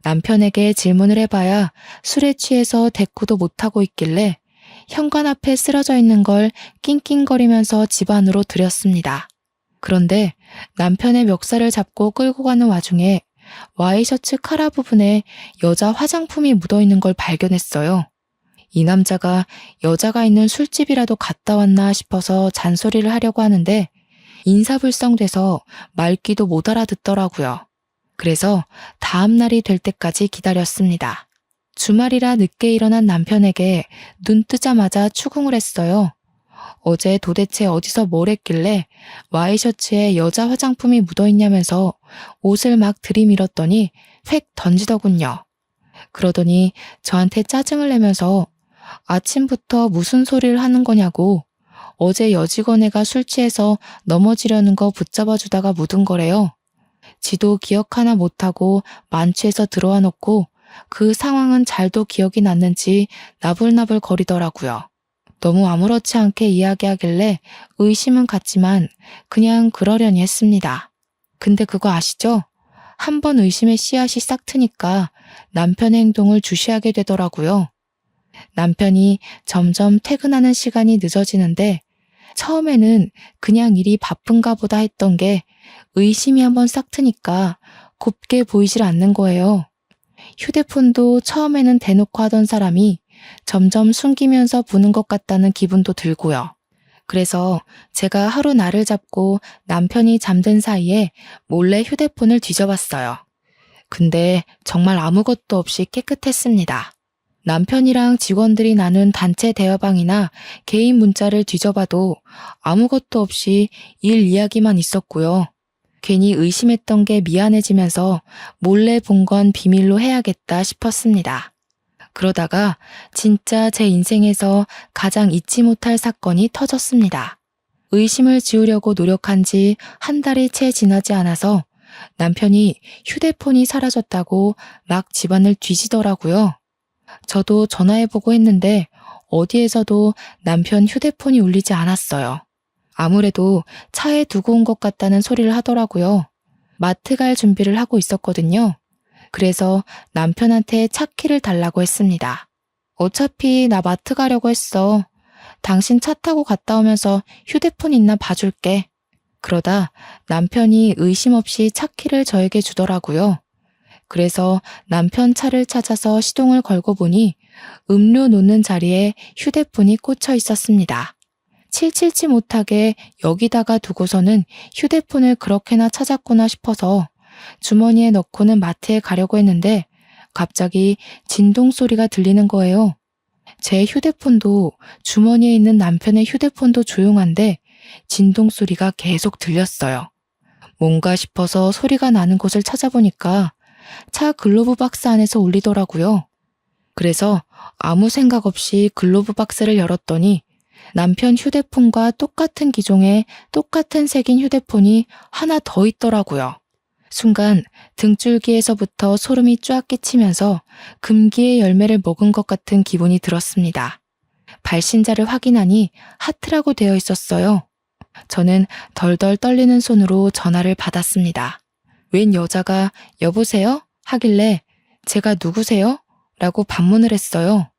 남편에게 질문을 해봐야 술에 취해서 대꾸도 못하고 있길래 현관 앞에 쓰러져 있는 걸 낑낑거리면서 집 안으로 들였습니다. 그런데 남편의 멱살을 잡고 끌고 가는 와중에 와이셔츠 카라 부분에 여자 화장품이 묻어있는 걸 발견했어요. 이 남자가 여자가 있는 술집이라도 갔다 왔나 싶어서 잔소리를 하려고 하는데 인사불성돼서 말귀도 못 알아듣더라고요. 그래서 다음 날이 될 때까지 기다렸습니다. 주말이라 늦게 일어난 남편에게 눈 뜨자마자 추궁을 했어요. 어제 도대체 어디서 뭘 했길래 와이셔츠에 여자 화장품이 묻어있냐면서 옷을 막 들이밀었더니 획 던지더군요. 그러더니 저한테 짜증을 내면서 아침부터 무슨 소리를 하는 거냐고 어제 여직원애가 술 취해서 넘어지려는 거 붙잡아 주다가 묻은 거래요. 지도 기억 하나 못하고 만취해서 들어와 놓고 그 상황은 잘도 기억이 났는지 나불나불 거리더라고요. 너무 아무렇지 않게 이야기하길래 의심은 갔지만 그냥 그러려니 했습니다. 근데 그거 아시죠? 한 번 의심의 씨앗이 싹 트니까 남편의 행동을 주시하게 되더라고요. 남편이 점점 퇴근하는 시간이 늦어지는데 처음에는 그냥 일이 바쁜가 보다 했던 게 의심이 한번 싹 트니까 곱게 보이질 않는 거예요. 휴대폰도 처음에는 대놓고 하던 사람이 점점 숨기면서 보는 것 같다는 기분도 들고요. 그래서 제가 하루 날을 잡고 남편이 잠든 사이에 몰래 휴대폰을 뒤져봤어요. 근데 정말 아무것도 없이 깨끗했습니다. 남편이랑 직원들이 나눈 단체 대화방이나 개인 문자를 뒤져봐도 아무것도 없이 일 이야기만 있었고요. 괜히 의심했던 게 미안해지면서 몰래 본 건 비밀로 해야겠다 싶었습니다. 그러다가 진짜 제 인생에서 가장 잊지 못할 사건이 터졌습니다. 의심을 지우려고 노력한 지 한 달이 채 지나지 않아서 남편이 휴대폰이 사라졌다고 막 집안을 뒤지더라고요. 저도 전화해보고 했는데 어디에서도 남편 휴대폰이 울리지 않았어요. 아무래도 차에 두고 온 것 같다는 소리를 하더라고요. 마트 갈 준비를 하고 있었거든요. 그래서 남편한테 차 키를 달라고 했습니다. 어차피 나 마트 가려고 했어. 당신 차 타고 갔다 오면서 휴대폰 있나 봐줄게. 그러다 남편이 의심 없이 차 키를 저에게 주더라고요. 그래서 남편 차를 찾아서 시동을 걸고 보니 음료 놓는 자리에 휴대폰이 꽂혀 있었습니다. 칠칠치 못하게 여기다가 두고서는 휴대폰을 그렇게나 찾았구나 싶어서 주머니에 넣고는 마트에 가려고 했는데 갑자기 진동 소리가 들리는 거예요. 제 휴대폰도 주머니에 있는 남편의 휴대폰도 조용한데 진동 소리가 계속 들렸어요. 뭔가 싶어서 소리가 나는 곳을 찾아보니까 차 글로브 박스 안에서 울리더라고요. 그래서 아무 생각 없이 글로브 박스를 열었더니 남편 휴대폰과 똑같은 기종의 똑같은 색인 휴대폰이 하나 더 있더라고요. 순간 등줄기에서부터 소름이 쫙 끼치면서 금기의 열매를 먹은 것 같은 기분이 들었습니다. 발신자를 확인하니 하트라고 되어 있었어요. 저는 덜덜 떨리는 손으로 전화를 받았습니다. 웬 여자가 여보세요? 하길래 제가 누구세요? 라고 반문을 했어요.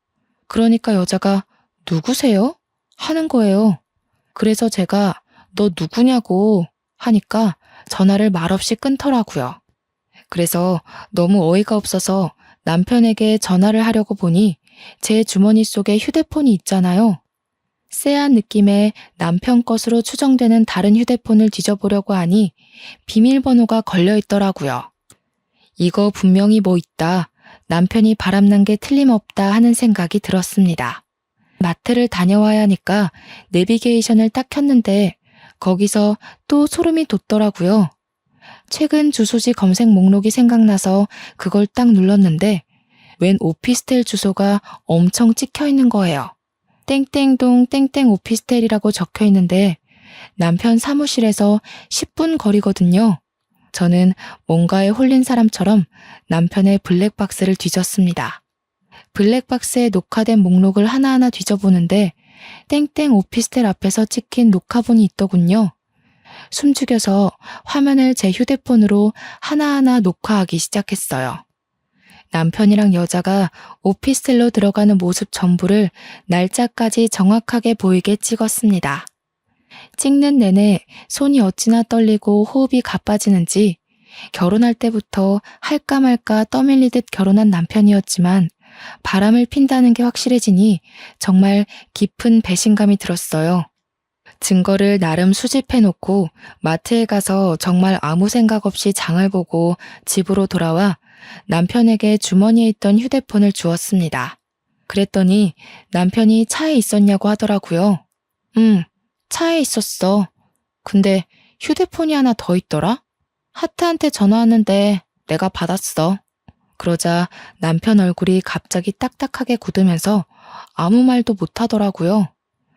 그러니까 여자가 누구세요? 하는 거예요. 그래서 제가 너 누구냐고 하니까 전화를 말없이 끊더라고요. 그래서 너무 어이가 없어서 남편에게 전화를 하려고 보니 제 주머니 속에 휴대폰이 있잖아요. 쎄한 느낌의 남편 것으로 추정되는 다른 휴대폰을 뒤져보려고 하니 비밀번호가 걸려 있더라고요. 이거 분명히 뭐 있다. 남편이 바람난 게 틀림없다 하는 생각이 들었습니다. 마트를 다녀와야 하니까 내비게이션을 딱 켰는데 거기서 또 소름이 돋더라고요. 최근 주소지 검색 목록이 생각나서 그걸 딱 눌렀는데 웬 오피스텔 주소가 엄청 찍혀 있는 거예요. 땡땡동 땡땡 오피스텔이라고 적혀 있는데 남편 사무실에서 10분 거리거든요. 저는 뭔가에 홀린 사람처럼 남편의 블랙박스를 뒤졌습니다. 블랙박스에 녹화된 목록을 하나하나 뒤져보는데 땡땡 오피스텔 앞에서 찍힌 녹화본이 있더군요. 숨죽여서 화면을 제 휴대폰으로 하나하나 녹화하기 시작했어요. 남편이랑 여자가 오피스텔로 들어가는 모습 전부를 날짜까지 정확하게 보이게 찍었습니다. 찍는 내내 손이 어찌나 떨리고 호흡이 가빠지는지 결혼할 때부터 할까 말까 떠밀리듯 결혼한 남편이었지만 바람을 핀다는 게 확실해지니 정말 깊은 배신감이 들었어요. 증거를 나름 수집해놓고 마트에 가서 정말 아무 생각 없이 장을 보고 집으로 돌아와 남편에게 주머니에 있던 휴대폰을 주었습니다. 그랬더니 남편이 차에 있었냐고 하더라고요. 차에 있었어. 근데 휴대폰이 하나 더 있더라? 하트한테 전화 왔는데 내가 받았어. 그러자 남편 얼굴이 갑자기 딱딱하게 굳으면서 아무 말도 못하더라고요.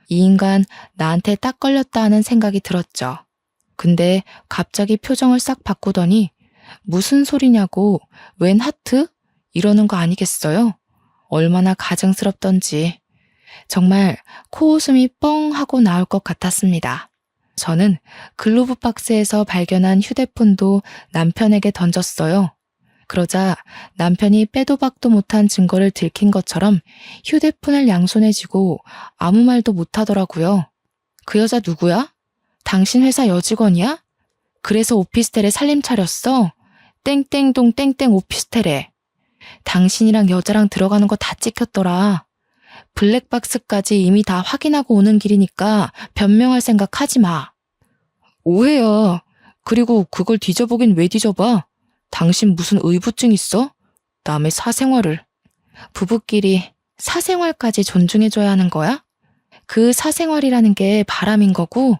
이 인간 나한테 딱 걸렸다 하는 생각이 들었죠. 근데 갑자기 표정을 싹 바꾸더니 무슨 소리냐고 웬 하트? 이러는 거 아니겠어요? 얼마나 가증스럽던지. 정말 코웃음이 뻥 하고 나올 것 같았습니다. 저는 글로브 박스에서 발견한 휴대폰도 남편에게 던졌어요. 그러자 남편이 빼도 박도 못한 증거를 들킨 것처럼 휴대폰을 양손에 쥐고 아무 말도 못하더라고요. 그 여자 누구야? 당신 회사 여직원이야? 그래서 오피스텔에 살림 차렸어? 땡땡동 땡땡 오피스텔에. 당신이랑 여자랑 들어가는 거 다 찍혔더라. 블랙박스까지 이미 다 확인하고 오는 길이니까 변명할 생각 하지 마. 오해야. 그리고 그걸 뒤져보긴 왜 뒤져봐? 당신 무슨 의부증 있어? 남의 사생활을. 부부끼리 사생활까지 존중해줘야 하는 거야? 그 사생활이라는 게 바람인 거고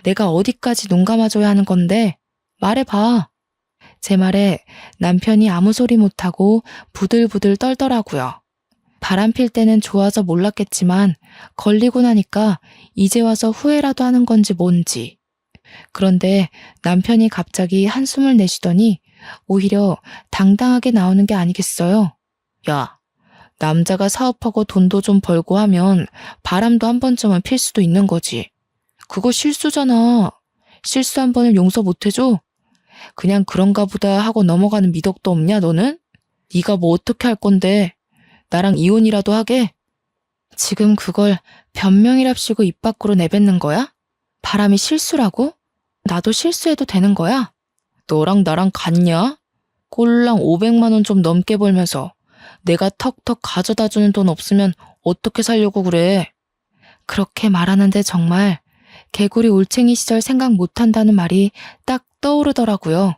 내가 어디까지 눈 감아줘야 하는 건데 말해봐. 제 말에 남편이 아무 소리 못하고 부들부들 떨더라고요. 바람 필 때는 좋아서 몰랐겠지만 걸리고 나니까 이제 와서 후회라도 하는 건지 뭔지. 그런데 남편이 갑자기 한숨을 내쉬더니 오히려 당당하게 나오는 게 아니겠어요? 야, 남자가 사업하고 돈도 좀 벌고 하면 바람도 한 번쯤은 필 수도 있는 거지. 그거 실수잖아. 실수 한 번을 용서 못 해줘? 그냥 그런가 보다 하고 넘어가는 미덕도 없냐, 너는? 네가 뭐 어떻게 할 건데? 나랑 이혼이라도 하게? 지금 그걸 변명이랍시고 입 밖으로 내뱉는 거야? 바람이 실수라고? 나도 실수해도 되는 거야? 너랑 나랑 같냐? 꼴랑 500만 원 좀 넘게 벌면서 내가 턱턱 가져다 주는 돈 없으면 어떻게 살려고 그래? 그렇게 말하는데 정말 개구리 올챙이 시절 생각 못한다는 말이 딱 떠오르더라고요.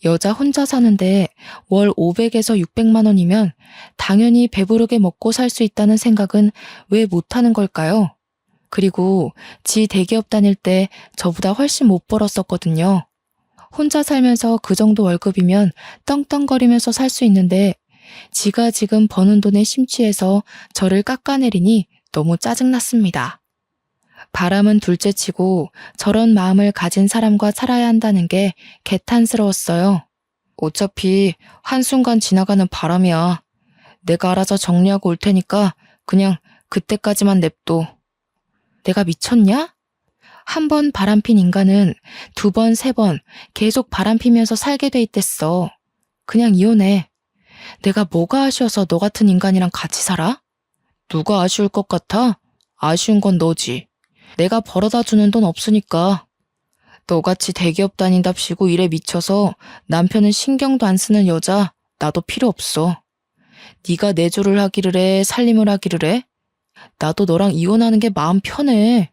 여자 혼자 사는데 월 500에서 600만 원이면 당연히 배부르게 먹고 살 수 있다는 생각은 왜 못하는 걸까요? 그리고 지 대기업 다닐 때 저보다 훨씬 못 벌었었거든요. 혼자 살면서 그 정도 월급이면 떵떵거리면서 살 수 있는데 지가 지금 버는 돈에 심취해서 저를 깎아내리니 너무 짜증났습니다. 바람은 둘째치고 저런 마음을 가진 사람과 살아야 한다는 게 개탄스러웠어요. 어차피 한순간 지나가는 바람이야. 내가 알아서 정리하고 올 테니까 그냥 그때까지만 냅둬. 내가 미쳤냐? 한 번 바람핀 인간은 두 번, 세 번 계속 바람피면서 살게 돼 있댔어. 그냥 이혼해. 내가 뭐가 아쉬워서 너 같은 인간이랑 같이 살아? 누가 아쉬울 것 같아? 아쉬운 건 너지. 내가 벌어다 주는 돈 없으니까. 너같이 대기업 다닌답시고 일에 미쳐서 남편은 신경도 안 쓰는 여자 나도 필요 없어. 네가 내조를 하기를 해, 살림을 하기를 해? 나도 너랑 이혼하는 게 마음 편해.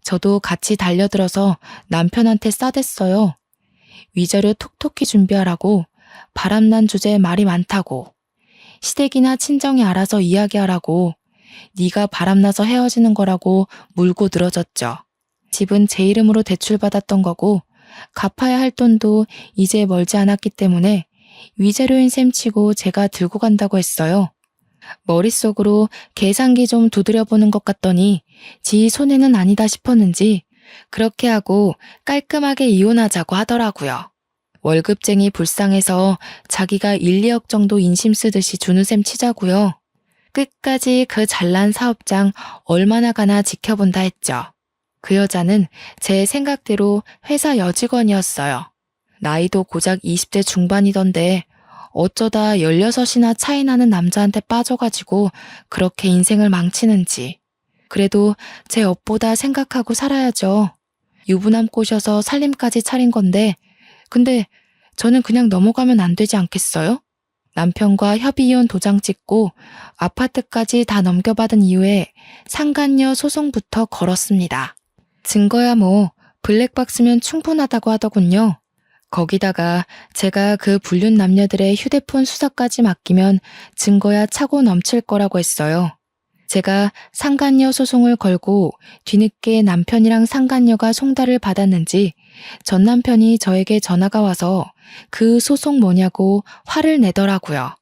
저도 같이 달려들어서 남편한테 싸댔어요. 위자료 톡톡히 준비하라고, 바람난 주제에 말이 많다고, 시댁이나 친정이 알아서 이야기하라고, 네가 바람나서 헤어지는 거라고 물고 늘어졌죠. 집은 제 이름으로 대출받았던 거고 갚아야 할 돈도 이제 멀지 않았기 때문에 위자료인 셈 치고 제가 들고 간다고 했어요. 머릿속으로 계산기 좀 두드려보는 것 같더니 지 손해는 아니다 싶었는지 그렇게 하고 깔끔하게 이혼하자고 하더라고요. 월급쟁이 불쌍해서 자기가 1, 2억 정도 인심 쓰듯이 주는 셈 치자고요. 끝까지 그 잘난 사업장 얼마나 가나 지켜본다 했죠. 그 여자는 제 생각대로 회사 여직원이었어요. 나이도 고작 20대 중반이던데 어쩌다 16이나 차이 나는 남자한테 빠져가지고 그렇게 인생을 망치는지. 그래도 제 업보다 생각하고 살아야죠. 유부남 꼬셔서 살림까지 차린 건데 근데 저는 그냥 넘어가면 안 되지 않겠어요? 남편과 협의이혼 도장 찍고 아파트까지 다 넘겨받은 이후에 상간녀 소송부터 걸었습니다. 증거야 뭐 블랙박스면 충분하다고 하더군요. 거기다가 제가 그 불륜 남녀들의 휴대폰 수사까지 맡기면 증거야 차고 넘칠 거라고 했어요. 제가 상간녀 소송을 걸고 뒤늦게 남편이랑 상간녀가 송달을 받았는지 전 남편이 저에게 전화가 와서 그 소송 뭐냐고 화를 내더라고요.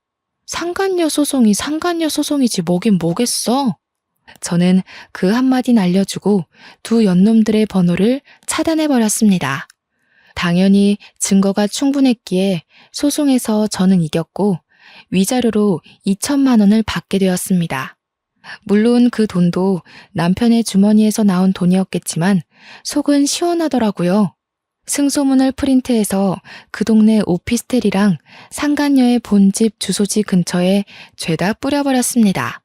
상간녀 소송이 상간녀 소송이지 뭐긴 뭐겠어. 저는 그 한마디 날려주고 두 연놈들의 번호를 차단해버렸습니다. 당연히 증거가 충분했기에 소송에서 저는 이겼고 위자료로 2천만 원을 받게 되었습니다. 물론 그 돈도 남편의 주머니에서 나온 돈이었겠지만 속은 시원하더라고요. 승소문을 프린트해서 그 동네 오피스텔이랑 상간녀의 본집 주소지 근처에 죄다 뿌려버렸습니다.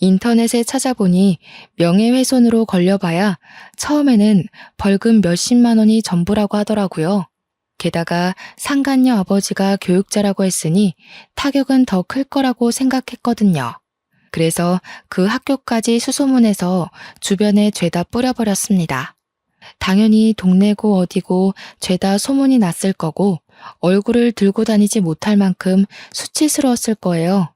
인터넷에 찾아보니 명예훼손으로 걸려봐야 처음에는 벌금 몇십만 원이 전부라고 하더라고요. 게다가 상간녀 아버지가 교육자라고 했으니 타격은 더 클 거라고 생각했거든요. 그래서 그 학교까지 수소문해서 주변에 죄다 뿌려버렸습니다. 당연히 동네고 어디고 죄다 소문이 났을 거고 얼굴을 들고 다니지 못할 만큼 수치스러웠을 거예요.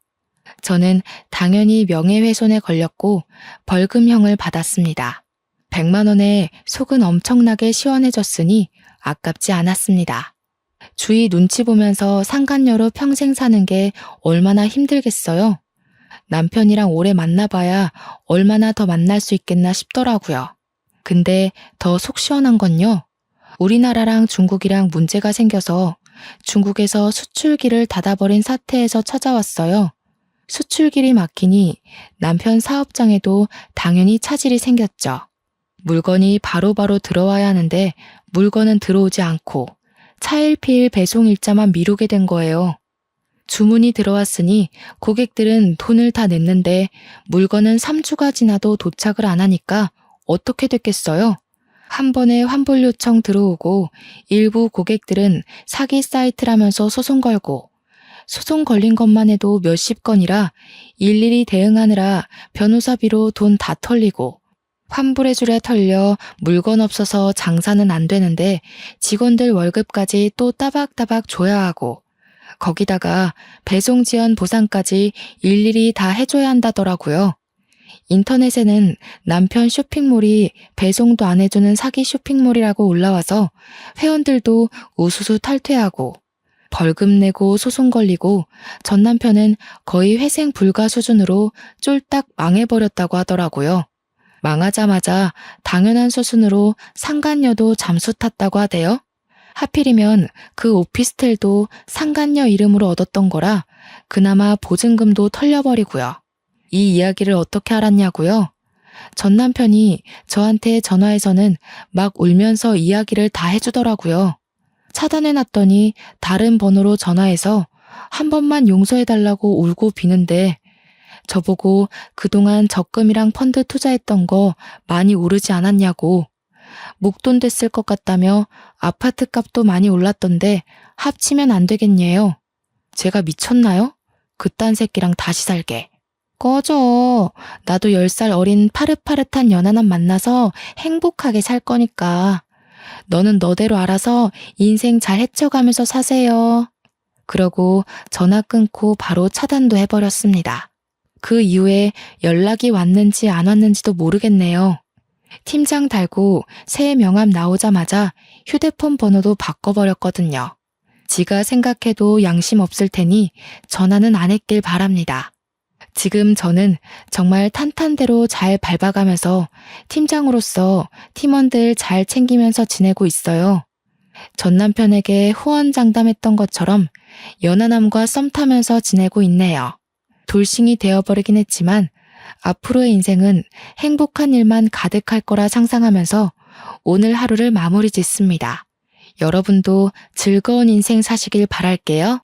저는 당연히 명예훼손에 걸렸고 벌금형을 받았습니다. 100만 원에 속은 엄청나게 시원해졌으니 아깝지 않았습니다. 주위 눈치 보면서 상간녀로 평생 사는 게 얼마나 힘들겠어요. 남편이랑 오래 만나봐야 얼마나 더 만날 수 있겠나 싶더라고요. 근데 더 속 시원한 건요. 우리나라랑 중국이랑 문제가 생겨서 중국에서 수출기를 닫아버린 사태에서 찾아왔어요. 수출길이 막히니 남편 사업장에도 당연히 차질이 생겼죠. 물건이 바로바로 들어와야 하는데 물건은 들어오지 않고 차일피일 배송 일자만 미루게 된 거예요. 주문이 들어왔으니 고객들은 돈을 다 냈는데 물건은 3주가 지나도 도착을 안 하니까 어떻게 됐겠어요? 한 번에 환불 요청 들어오고 일부 고객들은 사기 사이트라면서 소송 걸고 소송 걸린 것만 해도 몇십 건이라 일일이 대응하느라 변호사비로 돈 다 털리고 환불해주랴 털려 물건 없어서 장사는 안 되는데 직원들 월급까지 또 따박따박 줘야 하고 거기다가 배송 지연 보상까지 일일이 다 해줘야 한다더라고요. 인터넷에는 남편 쇼핑몰이 배송도 안 해주는 사기 쇼핑몰이라고 올라와서 회원들도 우수수 탈퇴하고 벌금 내고 소송 걸리고 전 남편은 거의 회생 불가 수준으로 쫄딱 망해버렸다고 하더라고요. 망하자마자 당연한 수순으로 상간녀도 잠수 탔다고 하대요. 하필이면 그 오피스텔도 상간녀 이름으로 얻었던 거라 그나마 보증금도 털려버리고요. 이 이야기를 어떻게 알았냐고요? 전 남편이 저한테 전화해서는 막 울면서 이야기를 다 해주더라고요. 차단해놨더니 다른 번호로 전화해서 한 번만 용서해달라고 울고 비는데 저보고 그동안 적금이랑 펀드 투자했던 거 많이 오르지 않았냐고 목돈 됐을 것 같다며 아파트 값도 많이 올랐던데 합치면 안 되겠냐요. 제가 미쳤나요? 그딴 새끼랑 다시 살게. 꺼져. 나도 10살 어린 파릇파릇한 연하남 만나서 행복하게 살 거니까. 너는 너대로 알아서 인생 잘 헤쳐가면서 사세요. 그러고 전화 끊고 바로 차단도 해버렸습니다. 그 이후에 연락이 왔는지 안 왔는지도 모르겠네요. 팀장 달고 새 명함 나오자마자 휴대폰 번호도 바꿔버렸거든요. 지가 생각해도 양심 없을 테니 전화는 안 했길 바랍니다. 지금 저는 정말 탄탄대로 잘 밟아가면서 팀장으로서 팀원들 잘 챙기면서 지내고 있어요. 전 남편에게 후원장담했던 것처럼 연하남과 썸 타면서 지내고 있네요. 돌싱이 되어버리긴 했지만 앞으로의 인생은 행복한 일만 가득할 거라 상상하면서 오늘 하루를 마무리 짓습니다. 여러분도 즐거운 인생 사시길 바랄게요.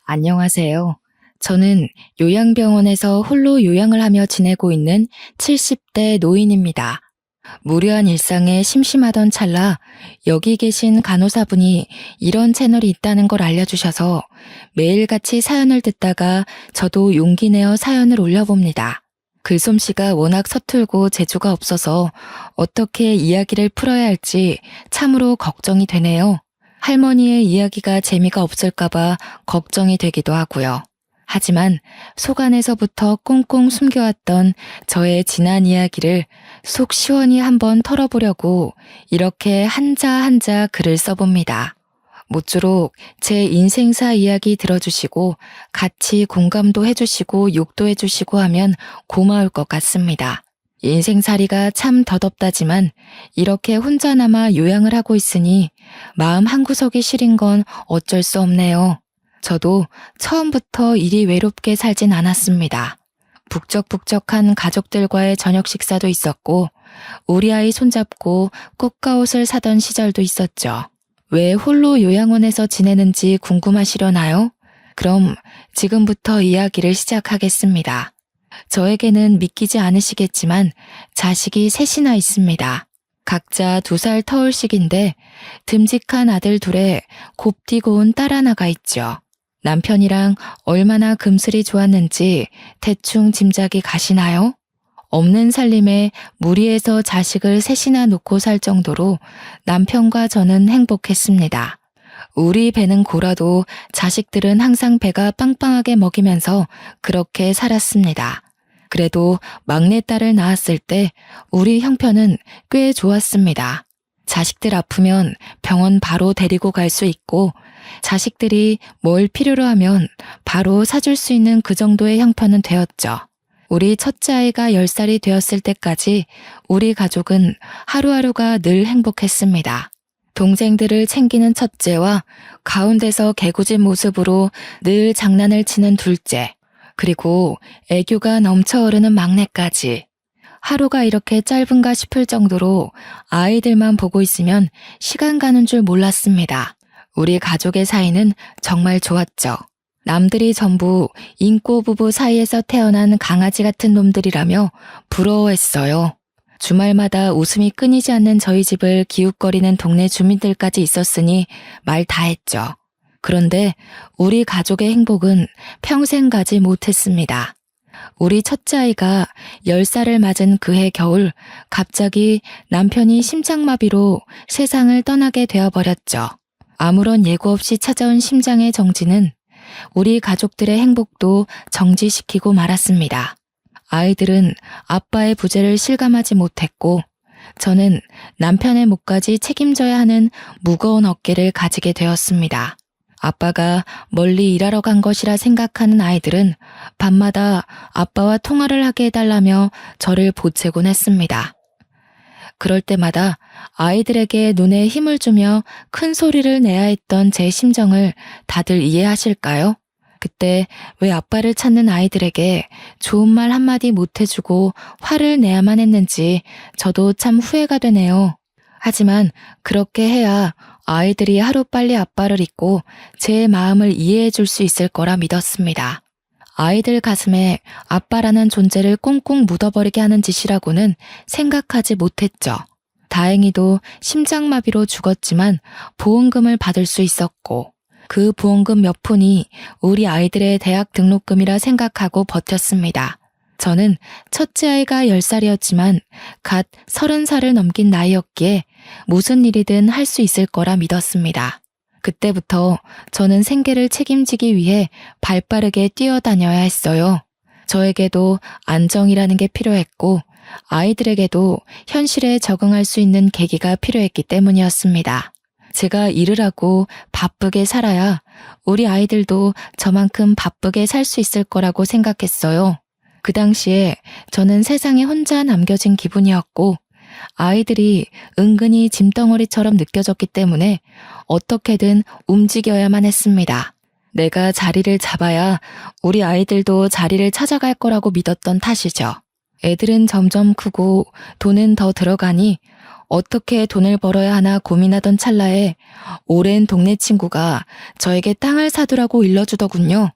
안녕하세요. 저는 요양병원에서 홀로 요양을 하며 지내고 있는 70대 노인입니다. 무료한 일상에 심심하던 찰나 여기 계신 간호사분이 이런 채널이 있다는 걸 알려주셔서 매일같이 사연을 듣다가 저도 용기 내어 사연을 올려봅니다. 글솜씨가 워낙 서툴고 재주가 없어서 어떻게 이야기를 풀어야 할지 참으로 걱정이 되네요. 할머니의 이야기가 재미가 없을까봐 걱정이 되기도 하고요. 하지만 속 안에서부터 꽁꽁 숨겨왔던 저의 지난 이야기를 속 시원히 한번 털어보려고 이렇게 한자 한자 글을 써봅니다. 모쪼록 제 인생사 이야기 들어주시고 같이 공감도 해주시고 욕도 해주시고 하면 고마울 것 같습니다. 인생살이가 참 더덥다지만 이렇게 혼자나마 요양을 하고 있으니 마음 한구석이 시린 건 어쩔 수 없네요. 저도 처음부터 이리 외롭게 살진 않았습니다. 북적북적한 가족들과의 저녁 식사도 있었고 우리 아이 손잡고 꽃가옷을 사던 시절도 있었죠. 왜 홀로 요양원에서 지내는지 궁금하시려나요? 그럼 지금부터 이야기를 시작하겠습니다. 저에게는 믿기지 않으시겠지만 자식이 셋이나 있습니다. 각자 2살 터울씩인데 듬직한 아들 둘에 곱디고 온 딸 하나가 있죠. 남편이랑 얼마나 금슬이 좋았는지 대충 짐작이 가시나요? 없는 살림에 무리해서 자식을 셋이나 놓고 살 정도로 남편과 저는 행복했습니다. 우리 배는 고라도 자식들은 항상 배가 빵빵하게 먹이면서 그렇게 살았습니다. 그래도 막내딸을 낳았을 때 우리 형편은 꽤 좋았습니다. 자식들 아프면 병원 바로 데리고 갈 수 있고 자식들이 뭘 필요로 하면 바로 사줄 수 있는 그 정도의 형편은 되었죠. 우리 첫째 아이가 10살이 되었을 때까지 우리 가족은 하루하루가 늘 행복했습니다. 동생들을 챙기는 첫째와 가운데서 개구진 모습으로 늘 장난을 치는 둘째, 그리고 애교가 넘쳐 흐르는 막내까지. 하루가 이렇게 짧은가 싶을 정도로 아이들만 보고 있으면 시간 가는 줄 몰랐습니다. 우리 가족의 사이는 정말 좋았죠. 남들이 전부 인꼬 부부 사이에서 태어난 강아지 같은 놈들이라며 부러워했어요. 주말마다 웃음이 끊이지 않는 저희 집을 기웃거리는 동네 주민들까지 있었으니 말 다 했죠. 그런데 우리 가족의 행복은 평생 가지 못했습니다. 우리 첫째 아이가 10살을 맞은 그해 겨울 갑자기 남편이 심장마비로 세상을 떠나게 되어버렸죠. 아무런 예고 없이 찾아온 심장의 정지는 우리 가족들의 행복도 정지시키고 말았습니다. 아이들은 아빠의 부재를 실감하지 못했고 저는 남편의 몫까지 책임져야 하는 무거운 어깨를 가지게 되었습니다. 아빠가 멀리 일하러 간 것이라 생각하는 아이들은 밤마다 아빠와 통화를 하게 해달라며 저를 보채곤 했습니다. 그럴 때마다 아이들에게 눈에 힘을 주며 큰 소리를 내야 했던 제 심정을 다들 이해하실까요? 그때 왜 아빠를 찾는 아이들에게 좋은 말 한마디 못해주고 화를 내야만 했는지 저도 참 후회가 되네요. 하지만 그렇게 해야 아이들이 하루빨리 아빠를 잊고 제 마음을 이해해 줄 수 있을 거라 믿었습니다. 아이들 가슴에 아빠라는 존재를 꽁꽁 묻어버리게 하는 짓이라고는 생각하지 못했죠. 다행히도 심장마비로 죽었지만 보험금을 받을 수 있었고 그 보험금 몇 푼이 우리 아이들의 대학 등록금이라 생각하고 버텼습니다. 저는 첫째 아이가 10살이었지만 갓 30살을 넘긴 나이였기에 무슨 일이든 할 수 있을 거라 믿었습니다. 그때부터 저는 생계를 책임지기 위해 발빠르게 뛰어다녀야 했어요. 저에게도 안정이라는 게 필요했고 아이들에게도 현실에 적응할 수 있는 계기가 필요했기 때문이었습니다. 제가 일을 하고 바쁘게 살아야 우리 아이들도 저만큼 바쁘게 살 수 있을 거라고 생각했어요. 그 당시에 저는 세상에 혼자 남겨진 기분이었고 아이들이 은근히 짐덩어리처럼 느껴졌기 때문에 어떻게든 움직여야만 했습니다. 내가 자리를 잡아야 우리 아이들도 자리를 찾아갈 거라고 믿었던 탓이죠. 애들은 점점 크고 돈은 더 들어가니 어떻게 돈을 벌어야 하나 고민하던 찰나에 오랜 동네 친구가 저에게 땅을 사두라고 일러주더군요.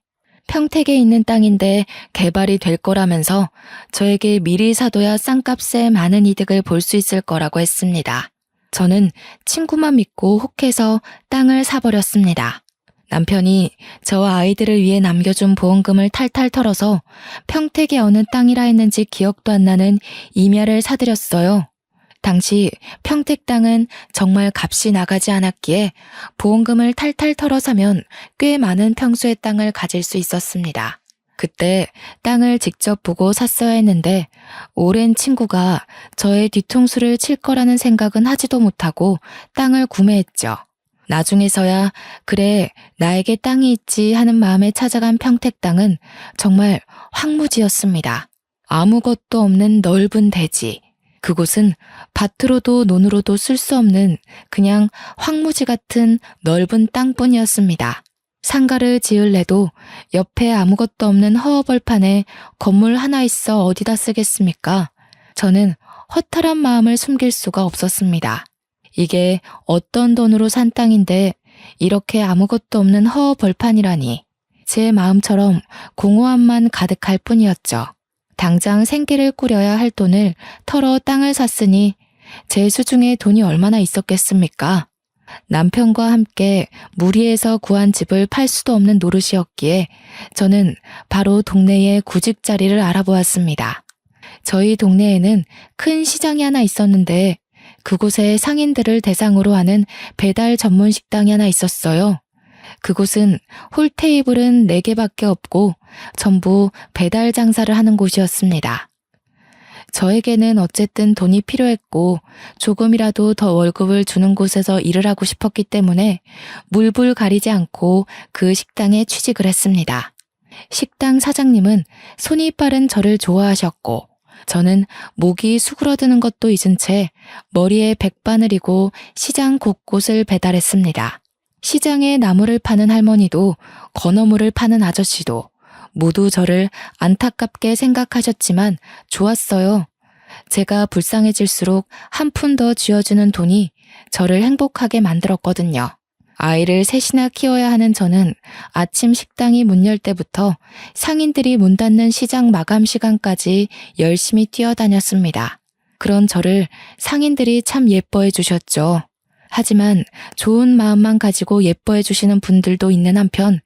평택에 있는 땅인데 개발이 될 거라면서 저에게 미리 사둬야 싼값에 많은 이득을 볼 수 있을 거라고 했습니다. 저는 친구만 믿고 혹해서 땅을 사버렸습니다. 남편이 저와 아이들을 위해 남겨준 보험금을 탈탈 털어서 평택의 어느 땅이라 했는지 기억도 안 나는 임야를 사들였어요. 당시 평택 땅은 정말 값이 나가지 않았기에 보험금을 탈탈 털어 사면 꽤 많은 평수의 땅을 가질 수 있었습니다. 그때 땅을 직접 보고 샀어야 했는데 오랜 친구가 저의 뒤통수를 칠 거라는 생각은 하지도 못하고 땅을 구매했죠. 나중에서야 그래 나에게 땅이 있지 하는 마음에 찾아간 평택 땅은 정말 황무지였습니다. 아무것도 없는 넓은 대지. 그곳은 밭으로도 논으로도 쓸 수 없는 그냥 황무지 같은 넓은 땅뿐이었습니다. 상가를 지을래도 옆에 아무것도 없는 허허벌판에 건물 하나 있어 어디다 쓰겠습니까? 저는 허탈한 마음을 숨길 수가 없었습니다. 이게 어떤 돈으로 산 땅인데 이렇게 아무것도 없는 허허벌판이라니. 제 마음처럼 공허함만 가득할 뿐이었죠. 당장 생계를 꾸려야 할 돈을 털어 땅을 샀으니 제 수중에 돈이 얼마나 있었겠습니까? 남편과 함께 무리해서 구한 집을 팔 수도 없는 노릇이었기에 저는 바로 동네의 구직자리를 알아보았습니다. 저희 동네에는 큰 시장이 하나 있었는데 그곳에 상인들을 대상으로 하는 배달 전문 식당이 하나 있었어요. 그곳은 홀 테이블은 4개밖에 없고 전부 배달 장사를 하는 곳이었습니다. 저에게는 어쨌든 돈이 필요했고 조금이라도 더 월급을 주는 곳에서 일을 하고 싶었기 때문에 물불 가리지 않고 그 식당에 취직을 했습니다. 식당 사장님은 손이 빠른 저를 좋아하셨고 저는 목이 수그러드는 것도 잊은 채 머리에 백바늘이고 시장 곳곳을 배달했습니다. 시장에 나무를 파는 할머니도 건어물을 파는 아저씨도 모두 저를 안타깝게 생각하셨지만 좋았어요. 제가 불쌍해질수록 한 푼 더 쥐어주는 돈이 저를 행복하게 만들었거든요. 아이를 셋이나 키워야 하는 저는 아침 식당이 문 열 때부터 상인들이 문 닫는 시장 마감 시간까지 열심히 뛰어다녔습니다. 그런 저를 상인들이 참 예뻐해 주셨죠. 하지만 좋은 마음만 가지고 예뻐해 주시는 분들도 있는 한편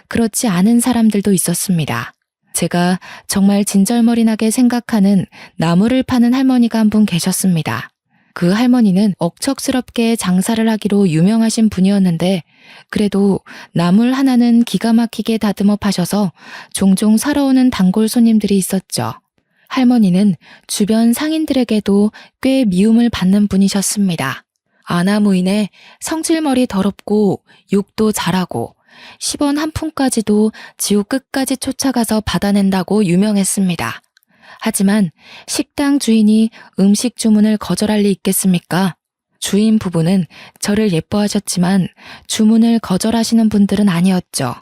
그렇지 않은 사람들도 있었습니다. 제가 정말 진절머리나게 생각하는 나무를 파는 할머니가 한 분 계셨습니다. 그 할머니는 억척스럽게 장사를 하기로 유명하신 분이었는데 그래도 나물 하나는 기가 막히게 다듬어 파셔서 종종 사러 오는 단골 손님들이 있었죠. 할머니는 주변 상인들에게도 꽤 미움을 받는 분이셨습니다. 아나무인에 성질머리 더럽고 욕도 잘하고 10원 한 푼까지도 지옥 끝까지 쫓아가서 받아낸다고 유명했습니다. 하지만 식당 주인이 음식 주문을 거절할 리 있겠습니까? 주인 부부는 저를 예뻐하셨지만 주문을 거절하시는 분들은 아니었죠.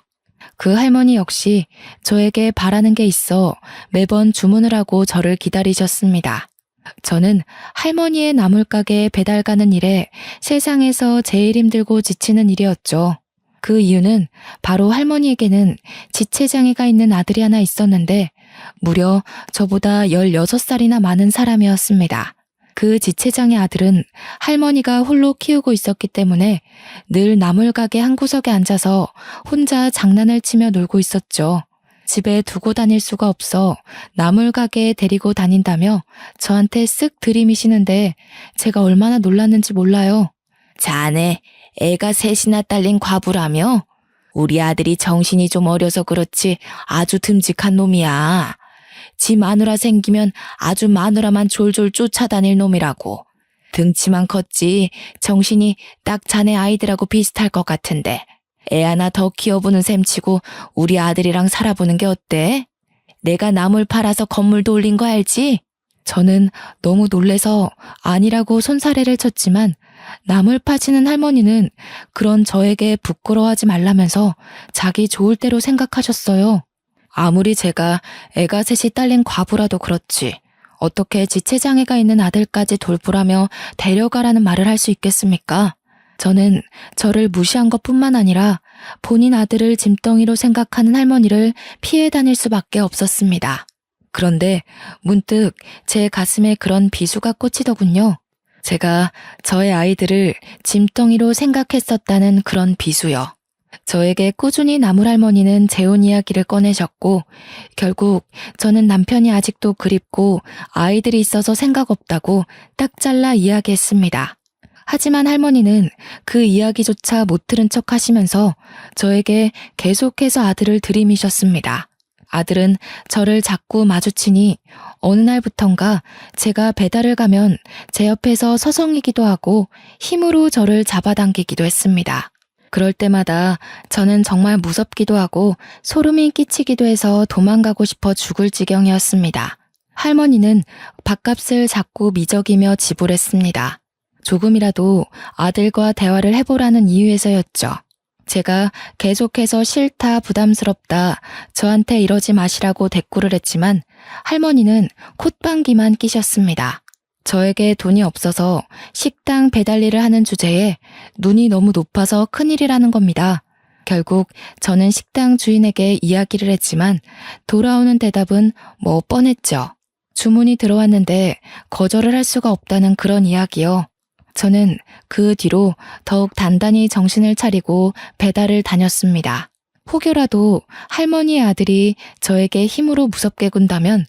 그 할머니 역시 저에게 바라는 게 있어 매번 주문을 하고 저를 기다리셨습니다. 저는 할머니의 나물가게 배달 가는 일에 세상에서 제일 힘들고 지치는 일이었죠. 그 이유는 바로 할머니에게는 지체장애가 있는 아들이 하나 있었는데 무려 저보다 16살이나 많은 사람이었습니다. 그 지체장애 아들은 할머니가 홀로 키우고 있었기 때문에 늘 나물가게 한 구석에 앉아서 혼자 장난을 치며 놀고 있었죠. 집에 두고 다닐 수가 없어 나물가게에 데리고 다닌다며 저한테 쓱 들이미시는데 제가 얼마나 놀랐는지 몰라요. 자네, 애가 셋이나 딸린 과부라며? 우리 아들이 정신이 좀 어려서 그렇지 아주 듬직한 놈이야. 지 마누라 생기면 아주 마누라만 졸졸 쫓아다닐 놈이라고. 등치만 컸지 정신이 딱 자네 아이들하고 비슷할 것 같은데 애 하나 더 키워보는 셈치고 우리 아들이랑 살아보는 게 어때? 내가 나물 팔아서 건물도 올린 거 알지? 저는 너무 놀래서 아니라고 손사래를 쳤지만 나물 파시는 할머니는 그런 저에게 부끄러워하지 말라면서 자기 좋을 대로 생각하셨어요. 아무리 제가 애가 셋이 딸린 과부라도 그렇지 어떻게 지체장애가 있는 아들까지 돌보라며 데려가라는 말을 할 수 있겠습니까? 저는 저를 무시한 것뿐만 아니라 본인 아들을 짐덩이로 생각하는 할머니를 피해 다닐 수밖에 없었습니다. 그런데 문득 제 가슴에 그런 비수가 꽂히더군요. 제가 저의 아이들을 짐덩이로 생각했었다는 그런 비수요. 저에게 꾸준히 나물할머니는 재혼 이야기를 꺼내셨고 결국 저는 남편이 아직도 그립고 아이들이 있어서 생각 없다고 딱 잘라 이야기했습니다. 하지만 할머니는 그 이야기조차 못 들은 척 하시면서 저에게 계속해서 아들을 들이미셨습니다. 아들은 저를 자꾸 마주치니 어느 날부턴가 제가 배달을 가면 제 옆에서 서성이기도 하고 힘으로 저를 잡아당기기도 했습니다. 그럴 때마다 저는 정말 무섭기도 하고 소름이 끼치기도 해서 도망가고 싶어 죽을 지경이었습니다. 할머니는 밥값을 자꾸 미적이며 지불했습니다. 조금이라도 아들과 대화를 해보라는 이유에서였죠. 제가 계속해서 싫다, 부담스럽다, 저한테 이러지 마시라고 대꾸를 했지만 할머니는 콧방귀만 끼셨습니다. 저에게 돈이 없어서 식당 배달 일을 하는 주제에 눈이 너무 높아서 큰일이라는 겁니다. 결국 저는 식당 주인에게 이야기를 했지만 돌아오는 대답은 뭐 뻔했죠. 주문이 들어왔는데 거절을 할 수가 없다는 그런 이야기요. 저는 그 뒤로 더욱 단단히 정신을 차리고 배달을 다녔습니다. 혹여라도 할머니의 아들이 저에게 힘으로 무섭게 군다면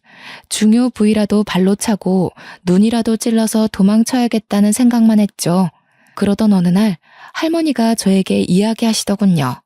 중요 부위라도 발로 차고 눈이라도 찔러서 도망쳐야겠다는 생각만 했죠. 그러던 어느 날 할머니가 저에게 이야기하시더군요.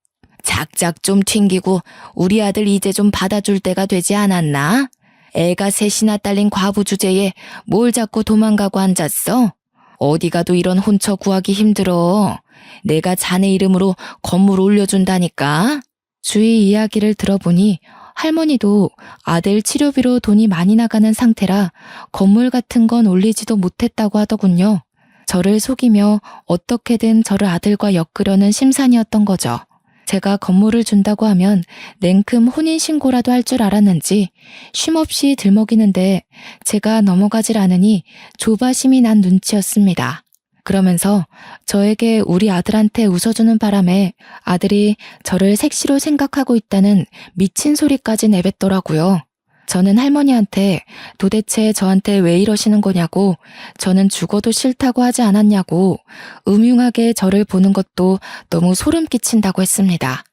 작작 좀 튕기고 우리 아들 이제 좀 받아줄 때가 되지 않았나? 애가 셋이나 딸린 과부 주제에 뭘 자꾸 도망가고 앉았어? 어디 가도 이런 혼처 구하기 힘들어. 내가 자네 이름으로 건물 올려준다니까. 주위 이야기를 들어보니 할머니도 아들 치료비로 돈이 많이 나가는 상태라 건물 같은 건 올리지도 못했다고 하더군요. 저를 속이며 어떻게든 저를 아들과 엮으려는 심산이었던 거죠. 제가 건물을 준다고 하면 냉큼 혼인신고라도 할 줄 알았는지 쉼없이 들먹이는데 제가 넘어가질 않으니 조바심이 난 눈치였습니다. 그러면서 저에게 우리 아들한테 웃어주는 바람에 아들이 저를 색시로 생각하고 있다는 미친 소리까지 내뱉더라고요. 저는 할머니한테 도대체 저한테 왜 이러시는 거냐고, 저는 죽어도 싫다고 하지 않았냐고, 음흉하게 저를 보는 것도 너무 소름 끼친다고 했습니다.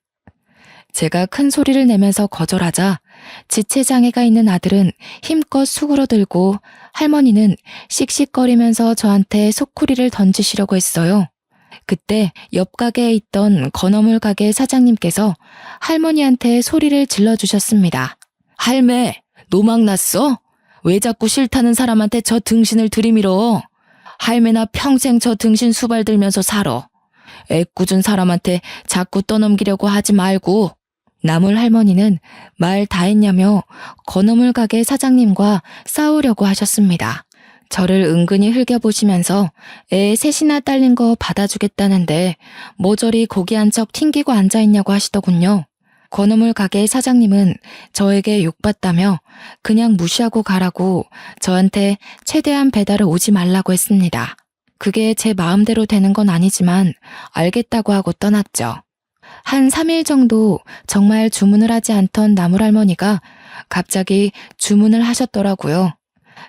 제가 큰 소리를 내면서 거절하자 지체장애가 있는 아들은 힘껏 수그러들고 할머니는 씩씩거리면서 저한테 소쿠리를 던지시려고 했어요. 그때 옆 가게에 있던 건어물 가게 사장님께서 할머니한테 소리를 질러주셨습니다. 할매, 노망 났어? 왜 자꾸 싫다는 사람한테 저 등신을 들이밀어? 할매나 평생 저 등신 수발 들면서 살아. 애꿎은 사람한테 자꾸 떠넘기려고 하지 말고. 나물 할머니는 말 다 했냐며 건어물 가게 사장님과 싸우려고 하셨습니다. 저를 은근히 흘겨보시면서 애 셋이나 딸린 거 받아주겠다는데 모조리 고기 한 척 튕기고 앉아있냐고 하시더군요. 건어물 가게 사장님은 저에게 욕받다며 그냥 무시하고 가라고 저한테 최대한 배달을 오지 말라고 했습니다. 그게 제 마음대로 되는 건 아니지만 알겠다고 하고 떠났죠. 한 3일 정도 정말 주문을 하지 않던 나물할머니가 갑자기 주문을 하셨더라고요.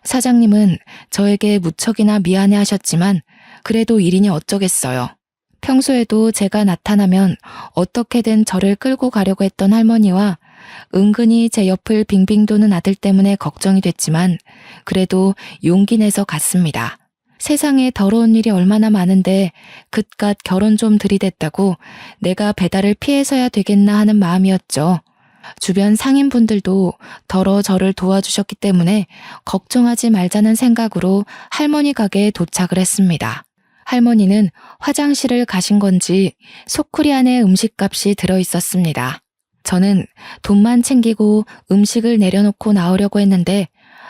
사장님은 저에게 무척이나 미안해 하셨지만 그래도 일이니 어쩌겠어요. 평소에도 제가 나타나면 어떻게든 저를 끌고 가려고 했던 할머니와 은근히 제 옆을 빙빙 도는 아들 때문에 걱정이 됐지만 그래도 용기 내서 갔습니다. 세상에 더러운 일이 얼마나 많은데 그깟 결혼 좀 들이댔다고 내가 배달을 피해서야 되겠나 하는 마음이었죠. 주변 상인분들도 더러 저를 도와주셨기 때문에 걱정하지 말자는 생각으로 할머니 가게에 도착을 했습니다. 할머니는 화장실을 가신 건지 소쿠리 안에 음식값이 들어있었습니다. 저는 돈만 챙기고 음식을 내려놓고 나오려고 했는데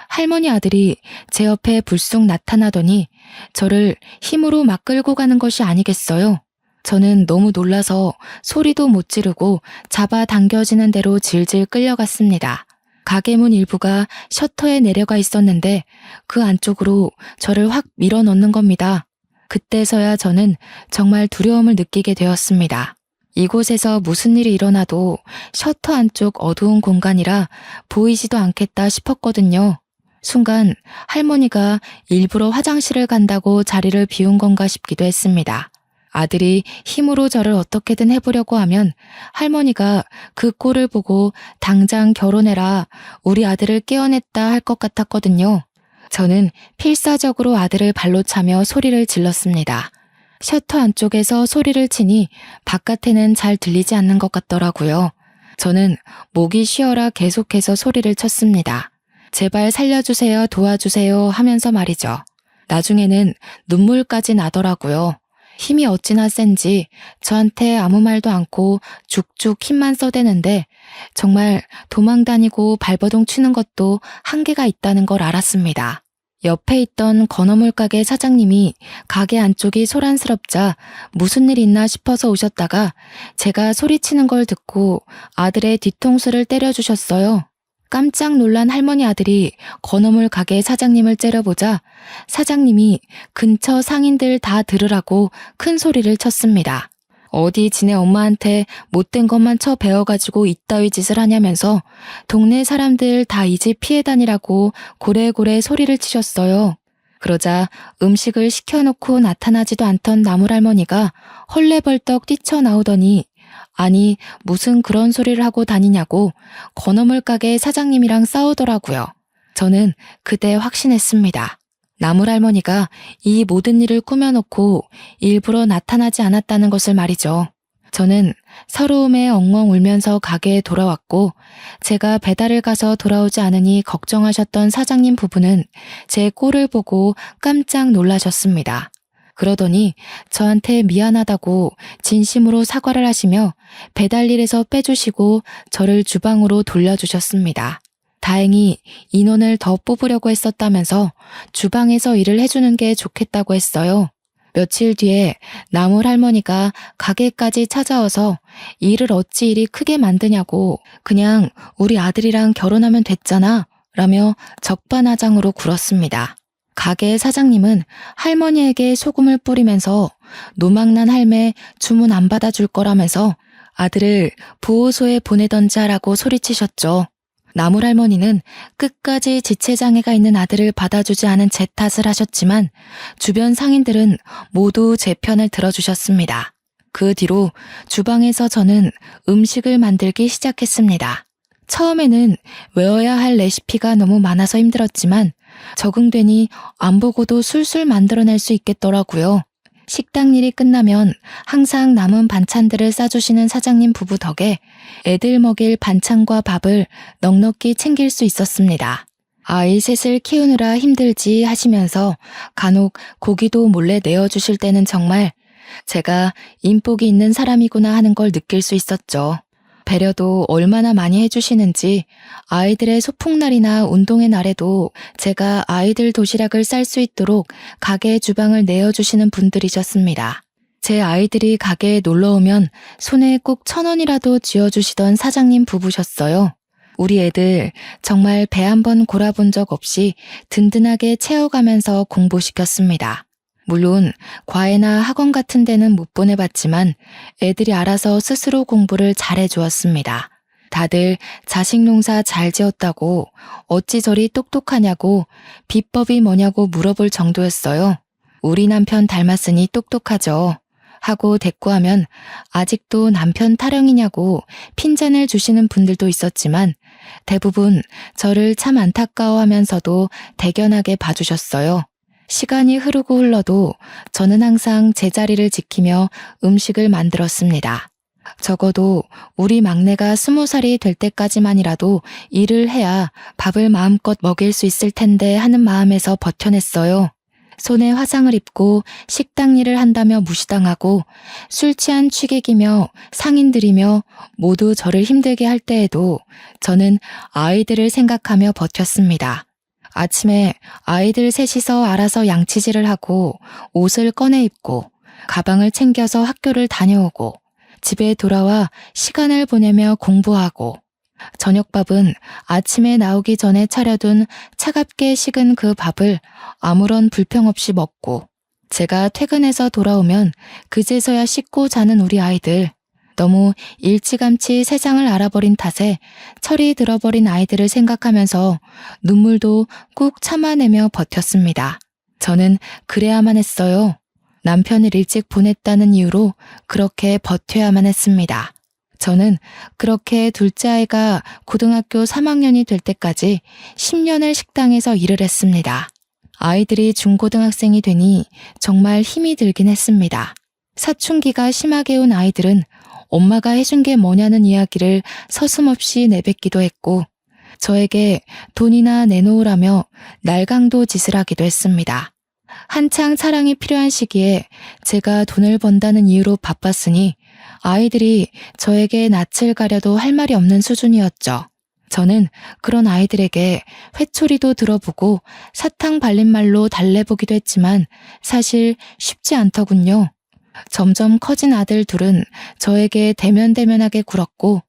할머니 아들이 제 옆에 불쑥 나타나더니 저를 힘으로 막 끌고 가는 것이 아니겠어요. 저는 너무 놀라서 소리도 못 지르고 잡아당겨지는 대로 질질 끌려갔습니다. 가게 문 일부가 셔터에 내려가 있었는데 그 안쪽으로 저를 확 밀어넣는 겁니다. 그때서야 저는 정말 두려움을 느끼게 되었습니다. 이곳에서 무슨 일이 일어나도 셔터 안쪽 어두운 공간이라 보이지도 않겠다 싶었거든요. 순간 할머니가 일부러 화장실을 간다고 자리를 비운 건가 싶기도 했습니다. 아들이 힘으로 저를 어떻게든 해보려고 하면 할머니가 그 꼴을 보고 당장 결혼해라, 우리 아들을 깨어냈다 할 것 같았거든요. 저는 필사적으로 아들을 발로 차며 소리를 질렀습니다. 셔터 안쪽에서 소리를 치니 바깥에는 잘 들리지 않는 것 같더라고요. 저는 목이 쉬어라 계속해서 소리를 쳤습니다. 제발 살려주세요, 도와주세요 하면서 말이죠. 나중에는 눈물까지 나더라고요. 힘이 어찌나 센지 저한테 아무 말도 않고 죽죽 힘만 써대는데 정말 도망다니고 발버둥 치는 것도 한계가 있다는 걸 알았습니다. 옆에 있던 건어물 가게 사장님이 가게 안쪽이 소란스럽자 무슨 일 있나 싶어서 오셨다가 제가 소리치는 걸 듣고 아들의 뒤통수를 때려주셨어요. 깜짝 놀란 할머니 아들이 건어물 가게 사장님을 째려보자 사장님이 근처 상인들 다 들으라고 큰 소리를 쳤습니다. 어디 지네 엄마한테 못된 것만 쳐 배워가지고 이따위 짓을 하냐면서 동네 사람들 다 이 집 피해 다니라고 고래고래 소리를 치셨어요. 그러자 음식을 시켜놓고 나타나지도 않던 나물할머니가 헐레벌떡 뛰쳐나오더니 아니 무슨 그런 소리를 하고 다니냐고 건어물 가게 사장님이랑 싸우더라고요. 저는 그때 확신했습니다. 나물할머니가 이 모든 일을 꾸며놓고 일부러 나타나지 않았다는 것을 말이죠. 저는 서러움에 엉엉 울면서 가게에 돌아왔고 제가 배달을 가서 돌아오지 않으니 걱정하셨던 사장님 부부는 제 꼴을 보고 깜짝 놀라셨습니다. 그러더니 저한테 미안하다고 진심으로 사과를 하시며 배달일에서 빼주시고 저를 주방으로 돌려주셨습니다. 다행히 인원을 더 뽑으려고 했었다면서 주방에서 일을 해주는 게 좋겠다고 했어요. 며칠 뒤에 나물 할머니가 가게까지 찾아와서 일을 어찌 이리 크게 만드냐고 그냥 우리 아들이랑 결혼하면 됐잖아 라며 적반하장으로 굴었습니다. 가게 사장님은 할머니에게 소금을 뿌리면서 노망난 할매 주문 안 받아줄 거라면서 아들을 보호소에 보내던지 하라고 소리치셨죠. 나물 할머니는 끝까지 지체장애가 있는 아들을 받아주지 않은 제 탓을 하셨지만 주변 상인들은 모두 제 편을 들어주셨습니다. 그 뒤로 주방에서 저는 음식을 만들기 시작했습니다. 처음에는 외워야 할 레시피가 너무 많아서 힘들었지만 적응되니 안 보고도 술술 만들어낼 수 있겠더라고요. 식당 일이 끝나면 항상 남은 반찬들을 싸주시는 사장님 부부 덕에 애들 먹일 반찬과 밥을 넉넉히 챙길 수 있었습니다. 아이 셋을 키우느라 힘들지 하시면서 간혹 고기도 몰래 내어주실 때는 정말 제가 인복이 있는 사람이구나 하는 걸 느낄 수 있었죠. 배려도 얼마나 많이 해주시는지 아이들의 소풍날이나 운동회 날에도 제가 아이들 도시락을 쌀 수 있도록 가게 주방을 내어주시는 분들이셨습니다. 제 아이들이 가게에 놀러오면 손에 꼭 1,000원이라도 쥐어주시던 사장님 부부셨어요. 우리 애들 정말 배 한 번 골아본 적 없이 든든하게 채워가면서 공부시켰습니다. 물론 과외나 학원 같은 데는 못 보내봤지만 애들이 알아서 스스로 공부를 잘해주었습니다. 다들 자식 농사 잘 지었다고 어찌 저리 똑똑하냐고 비법이 뭐냐고 물어볼 정도였어요. 우리 남편 닮았으니 똑똑하죠. 하고 대꾸하면 아직도 남편 타령이냐고 핀잔을 주시는 분들도 있었지만 대부분 저를 참 안타까워하면서도 대견하게 봐주셨어요. 시간이 흐르고 흘러도 저는 항상 제자리를 지키며 음식을 만들었습니다. 적어도 우리 막내가 20살이 될 때까지만이라도 일을 해야 밥을 마음껏 먹일 수 있을 텐데 하는 마음에서 버텨냈어요. 손에 화상을 입고 식당 일을 한다며 무시당하고 술 취한 취객이며 상인들이며 모두 저를 힘들게 할 때에도 저는 아이들을 생각하며 버텼습니다. 아침에 아이들 셋이서 알아서 양치질을 하고 옷을 꺼내 입고 가방을 챙겨서 학교를 다녀오고 집에 돌아와 시간을 보내며 공부하고 저녁밥은 아침에 나오기 전에 차려둔 차갑게 식은 그 밥을 아무런 불평 없이 먹고 제가 퇴근해서 돌아오면 그제서야 씻고 자는 우리 아이들. 너무 일찌감치 세상을 알아버린 탓에 철이 들어버린 아이들을 생각하면서 눈물도 꾹 참아내며 버텼습니다. 저는 그래야만 했어요. 남편을 일찍 보냈다는 이유로 그렇게 버텨야만 했습니다. 저는 그렇게 둘째 아이가 고등학교 3학년이 될 때까지 10년을 식당에서 일을 했습니다. 아이들이 중고등학생이 되니 정말 힘이 들긴 했습니다. 사춘기가 심하게 온 아이들은 엄마가 해준 게 뭐냐는 이야기를 서슴없이 내뱉기도 했고 저에게 돈이나 내놓으라며 날강도 짓을 하기도 했습니다. 한창 사랑이 필요한 시기에 제가 돈을 번다는 이유로 바빴으니 아이들이 저에게 낯을 가려도 할 말이 없는 수준이었죠. 저는 그런 아이들에게 회초리도 들어보고 사탕 발린 말로 달래보기도 했지만 사실 쉽지 않더군요. 점점 커진 아들 둘은 저에게 대면대면하게 굴었고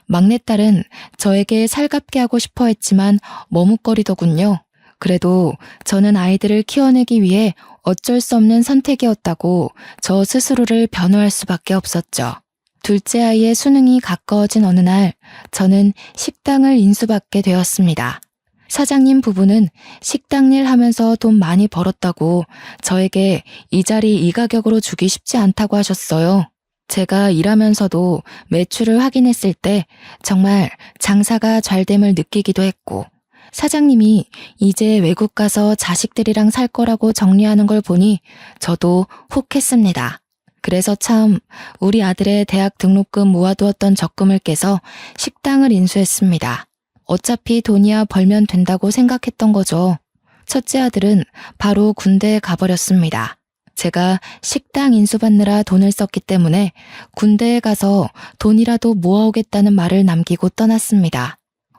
막내딸은 저에게 살갑게 하고 싶어 했지만 머뭇거리더군요. 그래도 저는 아이들을 키워내기 위해 어쩔 수 없는 선택이었다고 저 스스로를 변호할 수밖에 없었죠. 둘째 아이의 수능이 가까워진 어느 날 저는 식당을 인수받게 되었습니다. 사장님 부부는 식당 일 하면서 돈 많이 벌었다고 저에게 이 자리 이 가격으로 주기 쉽지 않다고 하셨어요. 제가 일하면서도 매출을 확인했을 때 정말 장사가 잘됨을 느끼기도 했고 사장님이 이제 외국 가서 자식들이랑 살 거라고 정리하는 걸 보니 저도 혹했습니다. 그래서 참 우리 아들의 대학 등록금 모아두었던 적금을 깨서 식당을 인수했습니다. 어차피 돈이야 벌면 된다고 생각했던 거죠. 첫째 아들은 바로 군대에 가버렸습니다. 제가 식당 인수받느라 돈을 썼기 때문에 군대에 가서 돈이라도 모아오겠다는 말을 남기고 떠났습니다.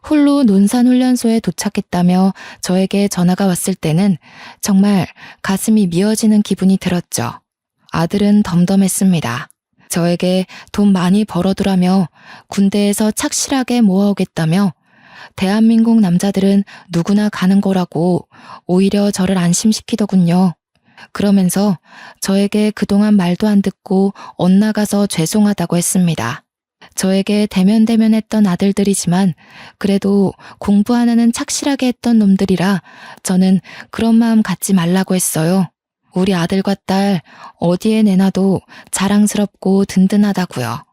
홀로 논산훈련소에 도착했다며 저에게 전화가 왔을 때는 정말 가슴이 미어지는 기분이 들었죠. 아들은 덤덤했습니다. 저에게 돈 많이 벌어두라며 군대에서 착실하게 모아오겠다며 대한민국 남자들은 누구나 가는 거라고 오히려 저를 안심시키더군요. 그러면서 저에게 그동안 말도 안 듣고 엇나가서 죄송하다고 했습니다. 저에게 대면대면했던 아들들이지만 그래도 공부 하나는 착실하게 했던 놈들이라 저는 그런 마음 갖지 말라고 했어요. 우리 아들과 딸 어디에 내놔도 자랑스럽고 든든하다고요.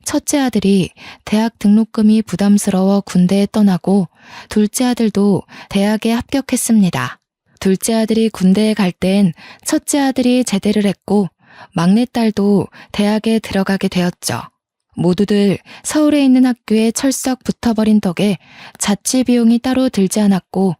첫째 아들이 대학 등록금이 부담스러워 군대에 떠나고 둘째 아들도 대학에 합격했습니다. 둘째 아들이 군대에 갈 땐 첫째 아들이 제대를 했고 막내딸도 대학에 들어가게 되었죠. 모두들 서울에 있는 학교에 철썩 붙어버린 덕에 자취 비용이 따로 들지 않았고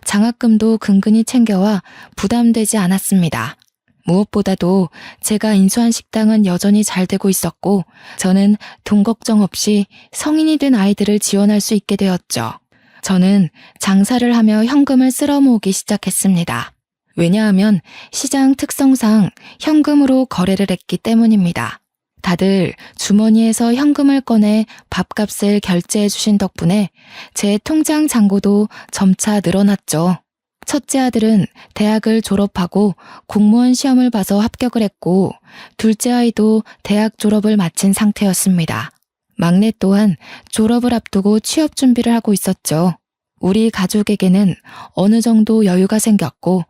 장학금도 근근히 챙겨와 부담되지 않았습니다. 무엇보다도 제가 인수한 식당은 여전히 잘 되고 있었고 저는 돈 걱정 없이 성인이 된 아이들을 지원할 수 있게 되었죠. 저는 장사를 하며 현금을 쓸어 모으기 시작했습니다. 왜냐하면 시장 특성상 현금으로 거래를 했기 때문입니다. 다들 주머니에서 현금을 꺼내 밥값을 결제해 주신 덕분에 제 통장 잔고도 점차 늘어났죠. 첫째 아들은 대학을 졸업하고 공무원 시험을 봐서 합격을 했고 둘째 아이도 대학 졸업을 마친 상태였습니다. 막내 또한 졸업을 앞두고 취업 준비를 하고 있었죠. 우리 가족에게는 어느 정도 여유가 생겼고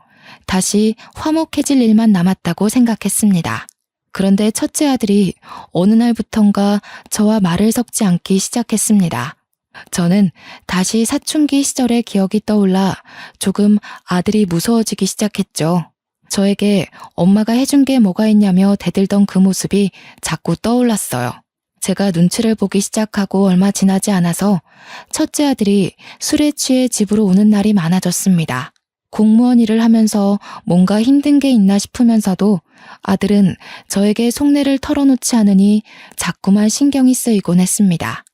다시 화목해질 일만 남았다고 생각했습니다. 그런데 첫째 아들이 어느 날부턴가 저와 말을 섞지 않기 시작했습니다. 저는 다시 사춘기 시절의 기억이 떠올라 조금 아들이 무서워지기 시작했죠. 저에게 엄마가 해준 게 뭐가 있냐며 대들던 그 모습이 자꾸 떠올랐어요. 제가 눈치를 보기 시작하고 얼마 지나지 않아서 첫째 아들이 술에 취해 집으로 오는 날이 많아졌습니다. 공무원 일을 하면서 뭔가 힘든 게 있나 싶으면서도 아들은 저에게 속내를 털어놓지 않으니 자꾸만 신경이 쓰이곤 했습니다.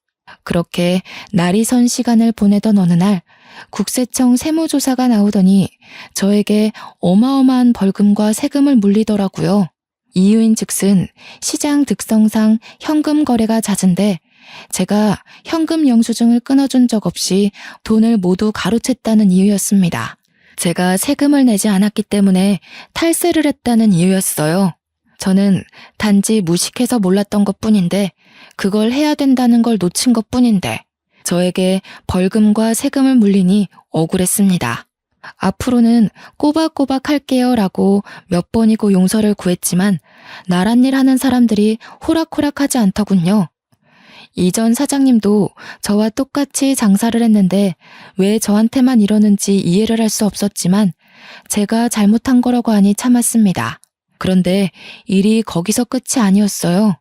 그렇게 날이 선 시간을 보내던 어느 날 국세청 세무조사가 나오더니 저에게 어마어마한 벌금과 세금을 물리더라고요. 이유인즉슨 시장 특성상 현금 거래가 잦은데 제가 현금 영수증을 끊어준 적 없이 돈을 모두 가로챘다는 이유였습니다. 제가 세금을 내지 않았기 때문에 탈세를 했다는 이유였어요. 저는 단지 무식해서 몰랐던 것뿐인데 그걸 해야 된다는 걸 놓친 것뿐인데 저에게 벌금과 세금을 물리니 억울했습니다. 앞으로는 꼬박꼬박 할게요 라고 몇 번이고 용서를 구했지만 나란 일 하는 사람들이 호락호락하지 않더군요. 이전 사장님도 저와 똑같이 장사를 했는데 왜 저한테만 이러는지 이해를 할 수 없었지만 제가 잘못한 거라고 하니 참았습니다. 그런데 일이 거기서 끝이 아니었어요.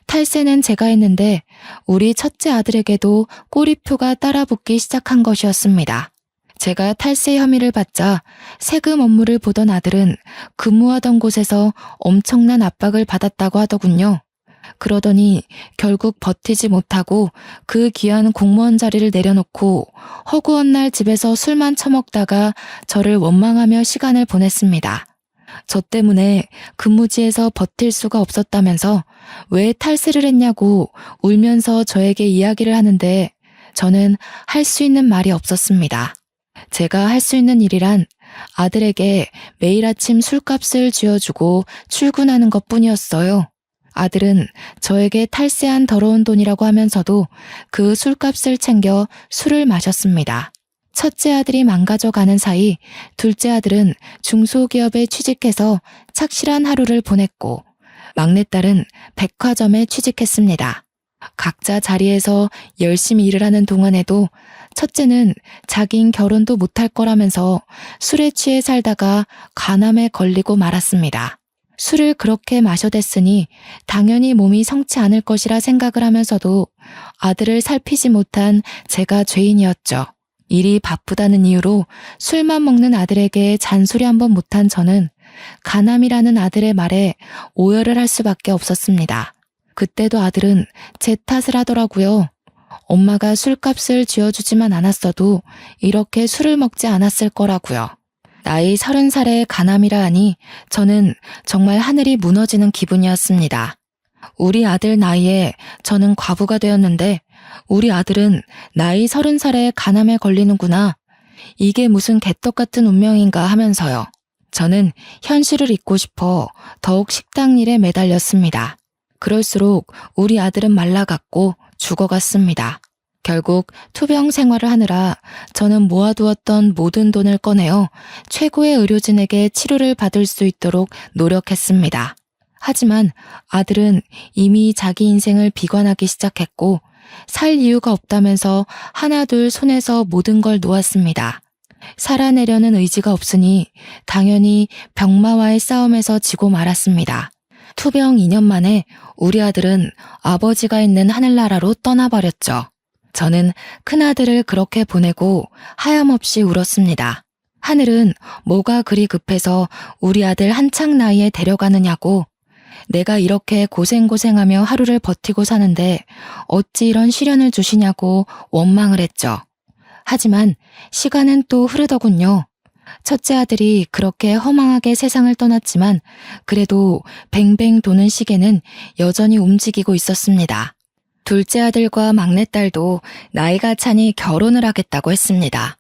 탈세는 제가 했는데 우리 첫째 아들에게도 꼬리표가 따라붙기 시작한 것이었습니다. 제가 탈세 혐의를 받자 세금 업무를 보던 아들은 근무하던 곳에서 엄청난 압박을 받았다고 하더군요. 그러더니 결국 버티지 못하고 그 귀한 공무원 자리를 내려놓고 허구한 날 집에서 술만 처먹다가 저를 원망하며 시간을 보냈습니다. 저 때문에 근무지에서 버틸 수가 없었다면서 왜 탈세를 했냐고 울면서 저에게 이야기를 하는데 저는 할 수 있는 말이 없었습니다. 제가 할 수 있는 일이란 아들에게 매일 아침 술값을 쥐어주고 출근하는 것뿐이었어요. 아들은 저에게 탈세한 더러운 돈이라고 하면서도 그 술값을 챙겨 술을 마셨습니다. 첫째 아들이 망가져가는 사이 둘째 아들은 중소기업에 취직해서 착실한 하루를 보냈고 막내딸은 백화점에 취직했습니다. 각자 자리에서 열심히 일을 하는 동안에도 첫째는 자긴 결혼도 못할 거라면서 술에 취해 살다가 간암에 걸리고 말았습니다. 술을 그렇게 마셔댔으니 당연히 몸이 성치 않을 것이라 생각을 하면서도 아들을 살피지 못한 제가 죄인이었죠. 일이 바쁘다는 이유로 술만 먹는 아들에게 잔소리 한번 못한 저는 가남이라는 아들의 말에 오열을 할 수밖에 없었습니다. 그때도 아들은 제 탓을 하더라고요. 엄마가 술값을 쥐어주지만 않았어도 이렇게 술을 먹지 않았을 거라고요. 나이 30살의 가남이라 하니 저는 정말 하늘이 무너지는 기분이었습니다. 우리 아들 나이에 저는 과부가 되었는데 우리 아들은 나이 30살에 가남에 걸리는구나. 이게 무슨 개떡 같은 운명인가 하면서요. 저는 현실을 잊고 싶어 더욱 식당 일에 매달렸습니다. 그럴수록 우리 아들은 말라갔고 죽어갔습니다. 결국 투병 생활을 하느라 저는 모아두었던 모든 돈을 꺼내어 최고의 의료진에게 치료를 받을 수 있도록 노력했습니다. 하지만 아들은 이미 자기 인생을 비관하기 시작했고 살 이유가 없다면서 하나둘 손에서 모든 걸 놓았습니다. 살아내려는 의지가 없으니 당연히 병마와의 싸움에서 지고 말았습니다. 투병 2년 만에 우리 아들은 아버지가 있는 하늘나라로 떠나버렸죠. 저는 큰아들을 그렇게 보내고 하염없이 울었습니다. 하늘은 뭐가 그리 급해서 우리 아들 한창 나이에 데려가느냐고. 내가 이렇게 고생고생하며 하루를 버티고 사는데 어찌 이런 시련을 주시냐고 원망을 했죠. 하지만 시간은 또 흐르더군요. 첫째 아들이 그렇게 허망하게 세상을 떠났지만 그래도 뱅뱅 도는 시계는 여전히 움직이고 있었습니다. 둘째 아들과 막내딸도 나이가 차니 결혼을 하겠다고 했습니다.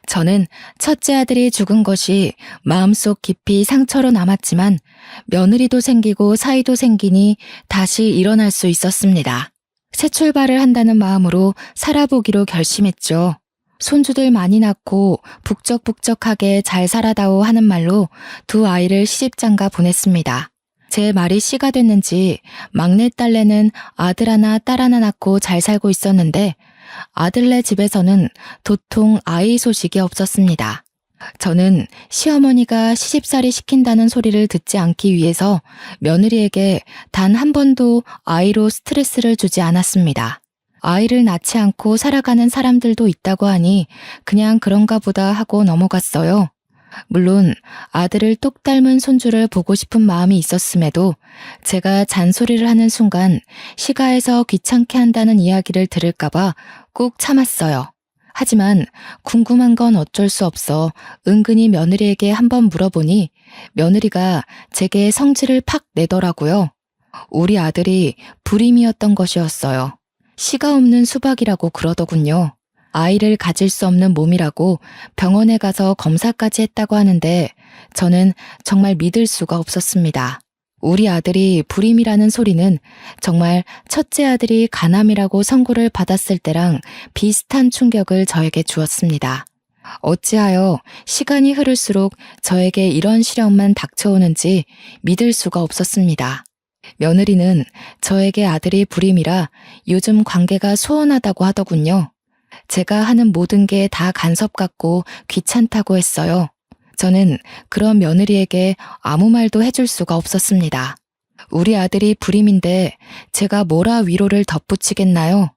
저는 첫째 아들이 죽은 것이 마음속 깊이 상처로 남았지만 며느리도 생기고 사이도 생기니 다시 일어날 수 있었습니다. 새 출발을 한다는 마음으로 살아보기로 결심했죠. 손주들 많이 낳고 북적북적하게 잘 살아다오 하는 말로 두 아이를 시집장가 보냈습니다. 제 말이 씨가 됐는지 막내딸내는 아들 하나 딸 하나 낳고 잘 살고 있었는데 아들네 집에서는 도통 아이 소식이 없었습니다. 저는 시어머니가 시집살이 시킨다는 소리를 듣지 않기 위해서 며느리에게 단 한 번도 아이로 스트레스를 주지 않았습니다. 아이를 낳지 않고 살아가는 사람들도 있다고 하니 그냥 그런가 보다 하고 넘어갔어요. 물론 아들을 똑 닮은 손주를 보고 싶은 마음이 있었음에도 제가 잔소리를 하는 순간 시가에서 귀찮게 한다는 이야기를 들을까봐 꾹 참았어요. 하지만 궁금한 건 어쩔 수 없어 은근히 며느리에게 한번 물어보니 며느리가 제게 성질을 팍 내더라고요. 우리 아들이 불임이었던 것이었어요. 씨가 없는 수박이라고 그러더군요. 아이를 가질 수 없는 몸이라고 병원에 가서 검사까지 했다고 하는데 저는 정말 믿을 수가 없었습니다. 우리 아들이 불임이라는 소리는 정말 첫째 아들이 가남이라고 선고를 받았을 때랑 비슷한 충격을 저에게 주었습니다. 어찌하여 시간이 흐를수록 저에게 이런 시련만 닥쳐오는지 믿을 수가 없었습니다. 며느리는 저에게 아들이 불임이라 요즘 관계가 소원하다고 하더군요. 제가 하는 모든 게 다 간섭 같고 귀찮다고 했어요. 저는 그런 며느리에게 아무 말도 해줄 수가 없었습니다. 우리 아들이 불임인데 제가 뭐라 위로를 덧붙이겠나요?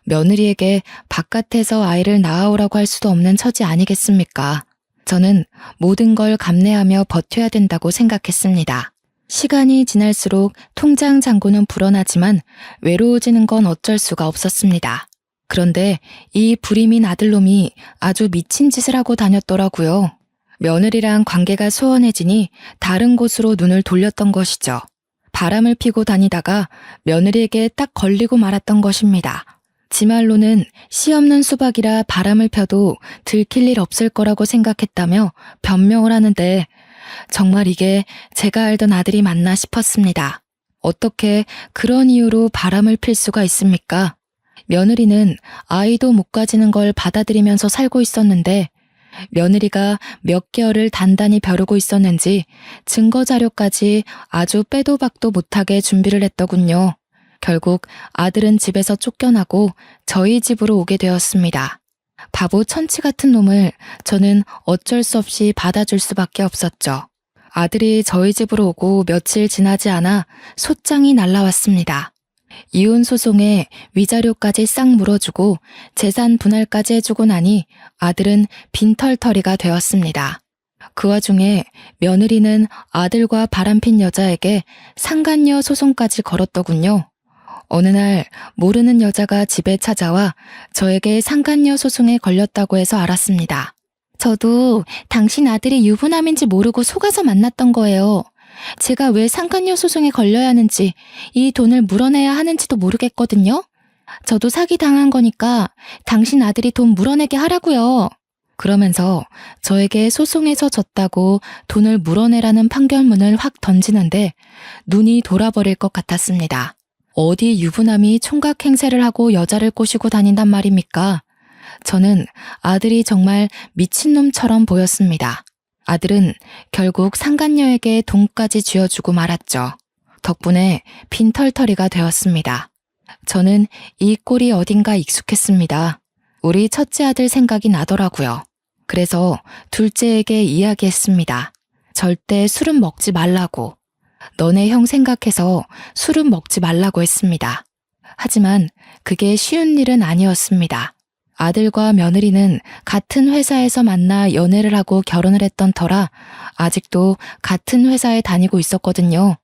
며느리에게 바깥에서 아이를 낳아오라고 할 수도 없는 처지 아니겠습니까? 저는 모든 걸 감내하며 버텨야 된다고 생각했습니다. 시간이 지날수록 통장 잔고는 불어나지만 외로워지는 건 어쩔 수가 없었습니다. 그런데 이 불임인 아들놈이 아주 미친 짓을 하고 다녔더라고요. 며느리랑 관계가 소원해지니 다른 곳으로 눈을 돌렸던 것이죠. 바람을 피고 다니다가 며느리에게 딱 걸리고 말았던 것입니다. 지 말로는 씨 없는 수박이라 바람을 펴도 들킬 일 없을 거라고 생각했다며 변명을 하는데 정말 이게 제가 알던 아들이 맞나 싶었습니다. 어떻게 그런 이유로 바람을 필 수가 있습니까? 며느리는 아이도 못 가지는 걸 받아들이면서 살고 있었는데 며느리가 몇 개월을 단단히 벼르고 있었는지 증거 자료까지 아주 빼도 박도 못하게 준비를 했더군요. 결국 아들은 집에서 쫓겨나고 저희 집으로 오게 되었습니다. 바보 천치 같은 놈을 저는 어쩔 수 없이 받아줄 수밖에 없었죠. 아들이 저희 집으로 오고 며칠 지나지 않아 소장이 날라왔습니다. 이혼 소송에 위자료까지 싹 물어주고 재산 분할까지 해주고 나니 아들은 빈털터리가 되었습니다. 그 와중에 며느리는 아들과 바람핀 여자에게 상간녀 소송까지 걸었더군요. 어느 날 모르는 여자가 집에 찾아와 저에게 상간녀 소송에 걸렸다고 해서 알았습니다. 저도 당신 아들이 유부남인지 모르고 속아서 만났던 거예요. 제가 왜 상간녀 소송에 걸려야 하는지, 이 돈을 물어내야 하는지도 모르겠거든요. 저도 사기당한 거니까 당신 아들이 돈 물어내게 하라고요. 그러면서 저에게 소송에서 졌다고 돈을 물어내라는 판결문을 확 던지는데 눈이 돌아버릴 것 같았습니다. 어디 유부남이 총각 행세를 하고 여자를 꼬시고 다닌단 말입니까? 저는 아들이 정말 미친놈처럼 보였습니다. 아들은 결국 상간녀에게 돈까지 쥐어주고 말았죠. 덕분에 빈털터리가 되었습니다. 저는 이 꼴이 어딘가 익숙했습니다. 우리 첫째 아들 생각이 나더라고요. 그래서 둘째에게 이야기했습니다. 절대 술은 먹지 말라고. 너네 형 생각해서 술은 먹지 말라고 했습니다. 하지만 그게 쉬운 일은 아니었습니다. 아들과 며느리는 같은 회사에서 만나 연애를 하고 결혼을 했던 터라 아직도 같은 회사에 다니고 있었거든요.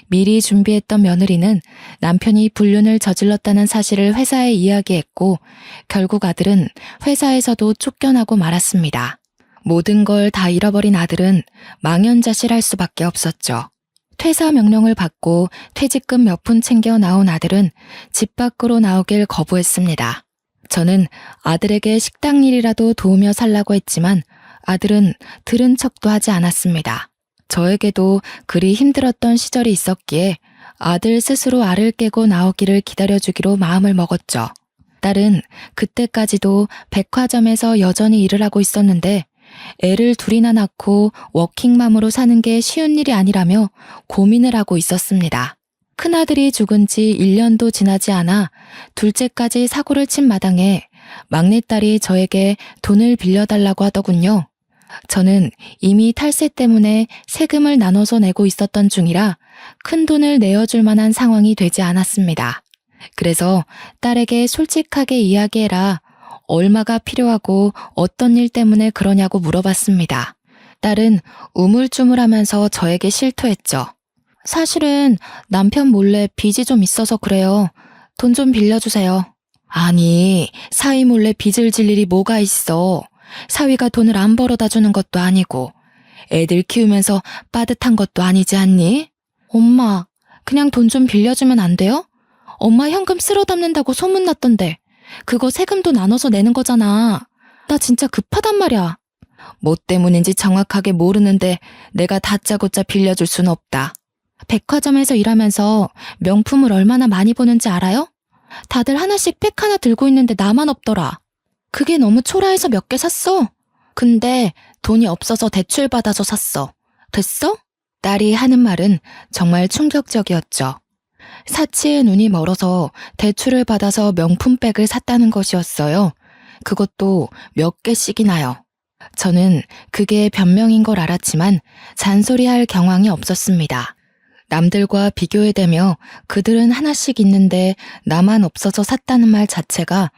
미리 준비했던 며느리는 남편이 불륜을 저질렀다는 사실을 회사에 이야기했고 결국 아들은 회사에서도 쫓겨나고 말았습니다. 모든 걸 다 잃어버린 아들은 망연자실할 수밖에 없었죠. 퇴사 명령을 받고 퇴직금 몇 푼 챙겨 나온 아들은 집 밖으로 나오길 거부했습니다. 저는 아들에게 식당 일이라도 도우며 살라고 했지만 아들은 들은 척도 하지 않았습니다. 저에게도 그리 힘들었던 시절이 있었기에 아들 스스로 알을 깨고 나오기를 기다려주기로 마음을 먹었죠. 딸은 그때까지도 백화점에서 여전히 일을 하고 있었는데 애를 둘이나 낳고 워킹맘으로 사는 게 쉬운 일이 아니라며 고민을 하고 있었습니다. 큰아들이 죽은 지 1년도 지나지 않아 둘째까지 사고를 친 마당에 막내딸이 저에게 돈을 빌려달라고 하더군요. 저는 이미 탈세 때문에 세금을 나눠서 내고 있었던 중이라 큰 돈을 내어줄 만한 상황이 되지 않았습니다. 그래서 딸에게 솔직하게 이야기해라. 얼마가 필요하고 어떤 일 때문에 그러냐고 물어봤습니다. 딸은 우물쭈물하면서 저에게 실토했죠. 사실은 남편 몰래 빚이 좀 있어서 그래요. 돈 좀 빌려주세요. 아니, 사위 몰래 빚을 질 일이 뭐가 있어. 사위가 돈을 안 벌어다 주는 것도 아니고 애들 키우면서 빠듯한 것도 아니지 않니? 엄마, 그냥 돈 좀 빌려주면 안 돼요? 엄마 현금 쓸어 담는다고 소문났던데 그거 세금도 나눠서 내는 거잖아. 나 진짜 급하단 말이야. 뭐 때문인지 정확하게 모르는데 내가 다짜고짜 빌려줄 순 없다. 백화점에서 일하면서 명품을 얼마나 많이 보는지 알아요? 다들 하나씩 백 하나 들고 있는데 나만 없더라. 그게 너무 초라해서 몇 개 샀어. 근데 돈이 없어서 대출 받아서 샀어. 됐어? 딸이 하는 말은 정말 충격적이었죠. 사치에 눈이 멀어서 대출을 받아서 명품백을 샀다는 것이었어요. 그것도 몇 개씩이나요. 저는 그게 변명인 걸 알았지만 잔소리할 경황이 없었습니다. 남들과 비교해대며 그들은 하나씩 있는데 나만 없어서 샀다는 말 자체가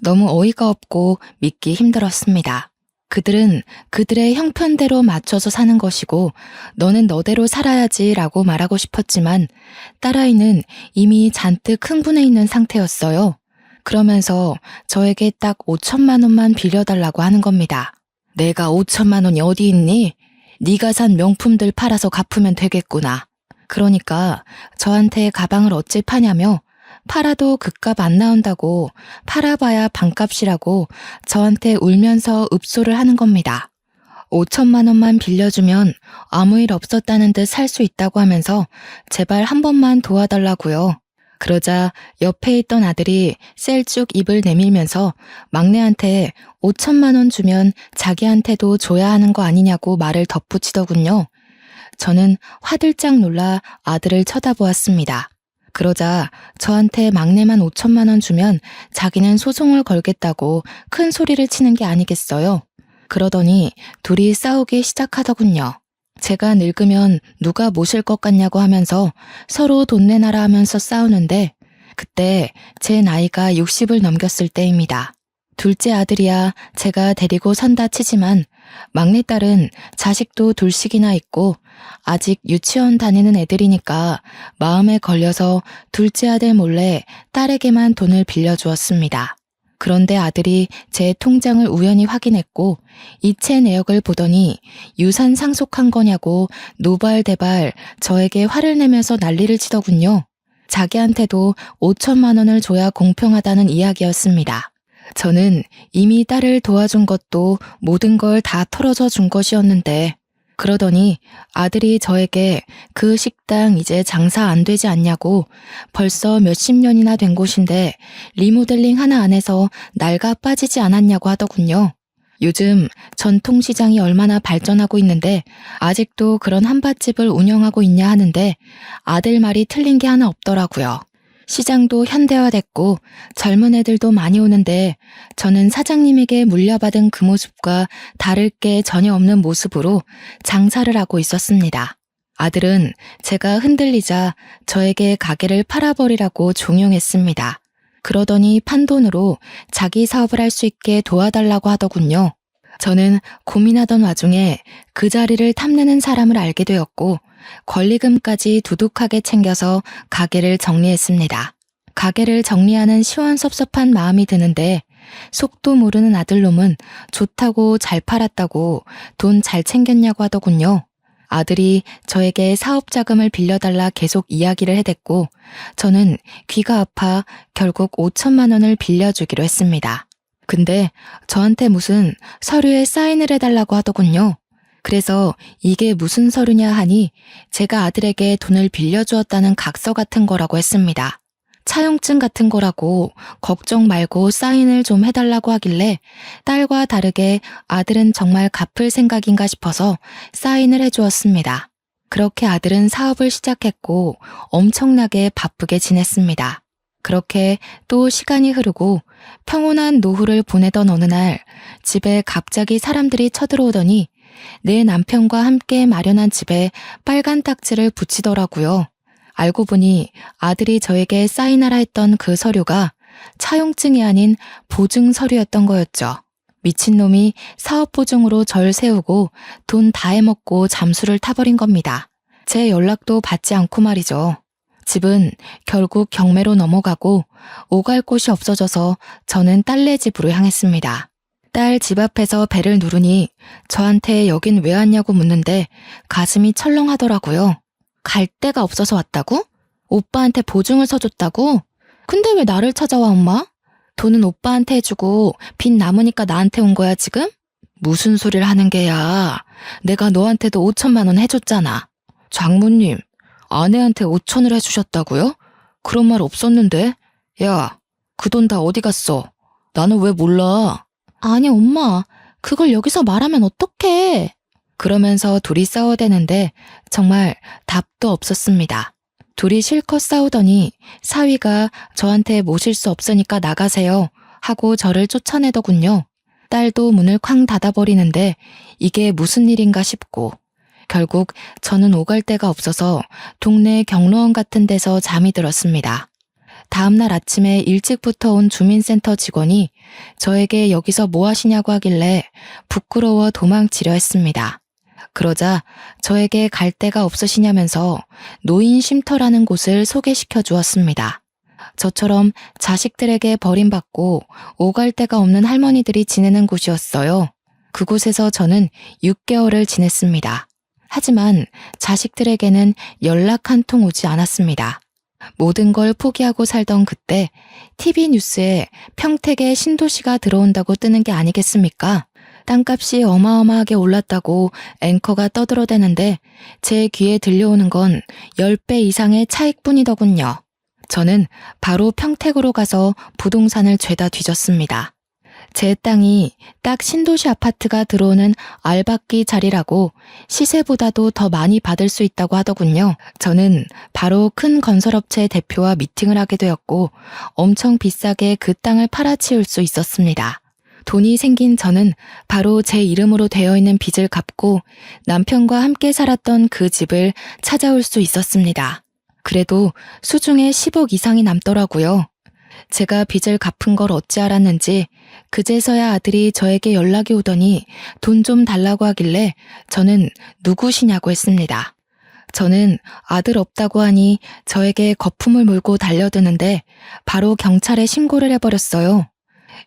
너무 어이가 없고 믿기 힘들었습니다. 그들은 그들의 형편대로 맞춰서 사는 것이고 너는 너대로 살아야지 라고 말하고 싶었지만 딸아이는 이미 잔뜩 흥분해 있는 상태였어요. 그러면서 저에게 딱 5천만 원만 빌려달라고 하는 겁니다. 내가 5천만 원이 어디 있니? 네가 산 명품들 팔아서 갚으면 되겠구나. 그러니까 저한테 가방을 어찌 파냐며 팔아도 그값 안 나온다고 팔아봐야 반값이라고 저한테 울면서 읍소를 하는 겁니다. 5천만 원만 빌려주면 아무 일 없었다는 듯 살 수 있다고 하면서 제발 한 번만 도와달라고요. 그러자 옆에 있던 아들이 셀쭉 입을 내밀면서 막내한테 5천만 원 주면 자기한테도 줘야 하는 거 아니냐고 말을 덧붙이더군요. 저는 화들짝 놀라 아들을 쳐다보았습니다. 그러자 저한테 막내만 5천만 원 주면 자기는 소송을 걸겠다고 큰 소리를 치는 게 아니겠어요. 그러더니 둘이 싸우기 시작하더군요. 제가 늙으면 누가 모실 것 같냐고 하면서 서로 돈 내놔라 하면서 싸우는데 그때 제 나이가 60을 넘겼을 때입니다. 둘째 아들이야 제가 데리고 산다 치지만 막내딸은 자식도 둘씩이나 있고 아직 유치원 다니는 애들이니까 마음에 걸려서 둘째 아들 몰래 딸에게만 돈을 빌려주었습니다. 그런데 아들이 제 통장을 우연히 확인했고 이체 내역을 보더니 유산 상속한 거냐고 노발대발 저에게 화를 내면서 난리를 치더군요. 자기한테도 5천만 원을 줘야 공평하다는 이야기였습니다. 저는 이미 딸을 도와준 것도 모든 걸 다 털어져 준 것이었는데 그러더니 아들이 저에게 그 식당 이제 장사 안 되지 않냐고 벌써 몇십 년이나 된 곳인데 리모델링 하나 안 해서 낡아 빠지지 않았냐고 하더군요. 요즘 전통시장이 얼마나 발전하고 있는데 아직도 그런 한밭집을 운영하고 있냐 하는데 아들 말이 틀린 게 하나 없더라고요. 시장도 현대화됐고 젊은 애들도 많이 오는데 저는 사장님에게 물려받은 그 모습과 다를 게 전혀 없는 모습으로 장사를 하고 있었습니다. 아들은 제가 흔들리자 저에게 가게를 팔아버리라고 종용했습니다. 그러더니 판돈으로 자기 사업을 할 수 있게 도와달라고 하더군요. 저는 고민하던 와중에 그 자리를 탐내는 사람을 알게 되었고 권리금까지 두둑하게 챙겨서 가게를 정리했습니다. 가게를 정리하는 시원섭섭한 마음이 드는데 속도 모르는 아들놈은 좋다고 잘 팔았다고 돈 잘 챙겼냐고 하더군요. 아들이 저에게 사업 자금을 빌려달라 계속 이야기를 해댔고 저는 귀가 아파 결국 5천만 원을 빌려주기로 했습니다. 근데 저한테 무슨 서류에 사인을 해달라고 하더군요. 그래서 이게 무슨 서류냐 하니 제가 아들에게 돈을 빌려주었다는 각서 같은 거라고 했습니다. 차용증 같은 거라고 걱정 말고 사인을 좀 해달라고 하길래 딸과 다르게 아들은 정말 갚을 생각인가 싶어서 사인을 해주었습니다. 그렇게 아들은 사업을 시작했고 엄청나게 바쁘게 지냈습니다. 그렇게 또 시간이 흐르고 평온한 노후를 보내던 어느 날 집에 갑자기 사람들이 쳐들어오더니 내 남편과 함께 마련한 집에 빨간 딱지를 붙이더라고요. 알고 보니 아들이 저에게 사인하라 했던 그 서류가 차용증이 아닌 보증 서류였던 거였죠. 미친놈이 사업보증으로 절 세우고 돈 다 해먹고 잠수를 타버린 겁니다. 제 연락도 받지 않고 말이죠. 집은 결국 경매로 넘어가고 오갈 곳이 없어져서 저는 딸네 집으로 향했습니다. 딸 집 앞에서 벨을 누르니 저한테 여긴 왜 왔냐고 묻는데 가슴이 철렁하더라고요. 갈 데가 없어서 왔다고? 오빠한테 보증을 서줬다고? 근데 왜 나를 찾아와 엄마? 돈은 오빠한테 해주고 빚 남으니까 나한테 온 거야 지금? 무슨 소리를 하는 게야. 내가 너한테도 5천만 원 해줬잖아. 장모님, 아내한테 5천을 해주셨다고요? 그런 말 없었는데? 야, 그 돈 다 어디 갔어? 나는 왜 몰라? 아니 엄마, 그걸 여기서 말하면 어떡해. 그러면서 둘이 싸워대는데 정말 답도 없었습니다. 둘이 실컷 싸우더니 사위가 저한테 모실 수 없으니까 나가세요 하고 저를 쫓아내더군요. 딸도 문을 쾅 닫아버리는데 이게 무슨 일인가 싶고 결국 저는 오갈 데가 없어서 동네 경로원 같은 데서 잠이 들었습니다. 다음날 아침에 일찍부터 온 주민센터 직원이 저에게 여기서 뭐 하시냐고 하길래 부끄러워 도망치려 했습니다. 그러자 저에게 갈 데가 없으시냐면서 노인 쉼터라는 곳을 소개시켜 주었습니다. 저처럼 자식들에게 버림받고 오갈 데가 없는 할머니들이 지내는 곳이었어요. 그곳에서 저는 6개월을 지냈습니다. 하지만 자식들에게는 연락 한 통 오지 않았습니다. 모든 걸 포기하고 살던 그때 TV 뉴스에 평택에 신도시가 들어온다고 뜨는 게 아니겠습니까? 땅값이 어마어마하게 올랐다고 앵커가 떠들어대는데 제 귀에 들려오는 건 10배 이상의 차익뿐이더군요. 저는 바로 평택으로 가서 부동산을 죄다 뒤졌습니다. 제 땅이 딱 신도시 아파트가 들어오는 알박기 자리라고 시세보다도 더 많이 받을 수 있다고 하더군요. 저는 바로 큰 건설업체 대표와 미팅을 하게 되었고 엄청 비싸게 그 땅을 팔아치울 수 있었습니다. 돈이 생긴 저는 바로 제 이름으로 되어 있는 빚을 갚고 남편과 함께 살았던 그 집을 찾아올 수 있었습니다. 그래도 수중에 10억 이상이 남더라고요. 제가 빚을 갚은 걸 어찌 알았는지 그제서야 아들이 저에게 연락이 오더니 돈 좀 달라고 하길래 저는 누구시냐고 했습니다. 저는 아들 없다고 하니 저에게 거품을 물고 달려드는데 바로 경찰에 신고를 해버렸어요.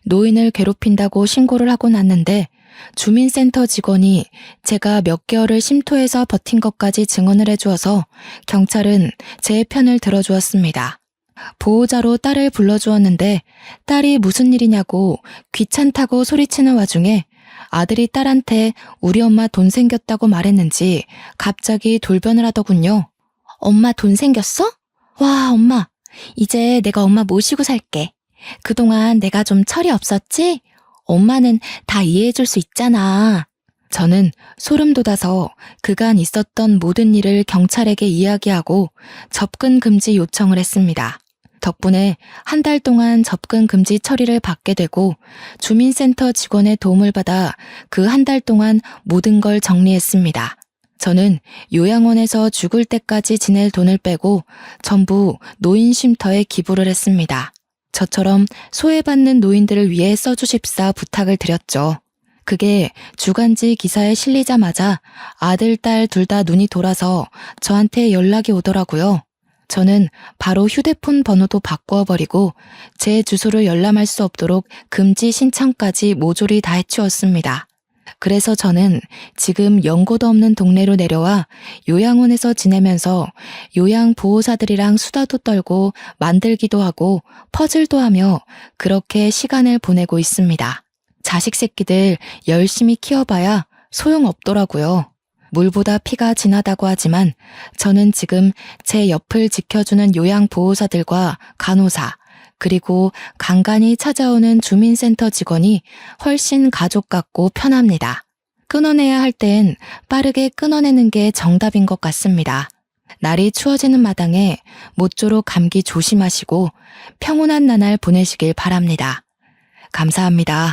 노인을 괴롭힌다고 신고를 하고 났는데 주민센터 직원이 제가 몇 개월을 쉼터에서 버틴 것까지 증언을 해주어서 경찰은 제 편을 들어주었습니다. 보호자로 딸을 불러주었는데 딸이 무슨 일이냐고 귀찮다고 소리치는 와중에 아들이 딸한테 우리 엄마 돈 생겼다고 말했는지 갑자기 돌변을 하더군요. 엄마 돈 생겼어? 와, 엄마. 이제 내가 엄마 모시고 살게. 그동안 내가 좀 철이 없었지? 엄마는 다 이해해줄 수 있잖아. 저는 소름 돋아서 그간 있었던 모든 일을 경찰에게 이야기하고 접근 금지 요청을 했습니다. 덕분에 한 달 동안 접근 금지 처리를 받게 되고 주민센터 직원의 도움을 받아 그 한 달 동안 모든 걸 정리했습니다. 저는 요양원에서 죽을 때까지 지낼 돈을 빼고 전부 노인 쉼터에 기부를 했습니다. 저처럼 소외받는 노인들을 위해 써주십사 부탁을 드렸죠. 그게 주간지 기사에 실리자마자 아들, 딸 둘 다 눈이 돌아서 저한테 연락이 오더라고요. 저는 바로 휴대폰 번호도 바꾸어버리고 제 주소를 열람할 수 없도록 금지 신청까지 모조리 다 해치웠습니다. 그래서 저는 지금 연고도 없는 동네로 내려와 요양원에서 지내면서 요양보호사들이랑 수다도 떨고 만들기도 하고 퍼즐도 하며 그렇게 시간을 보내고 있습니다. 자식 새끼들 열심히 키워봐야 소용없더라고요. 물보다 피가 진하다고 하지만 저는 지금 제 옆을 지켜주는 요양보호사들과 간호사, 그리고 간간히 찾아오는 주민센터 직원이 훨씬 가족 같고 편합니다. 끊어내야 할 땐 빠르게 끊어내는 게 정답인 것 같습니다. 날이 추워지는 마당에 모쪼록 감기 조심하시고 평온한 나날 보내시길 바랍니다. 감사합니다.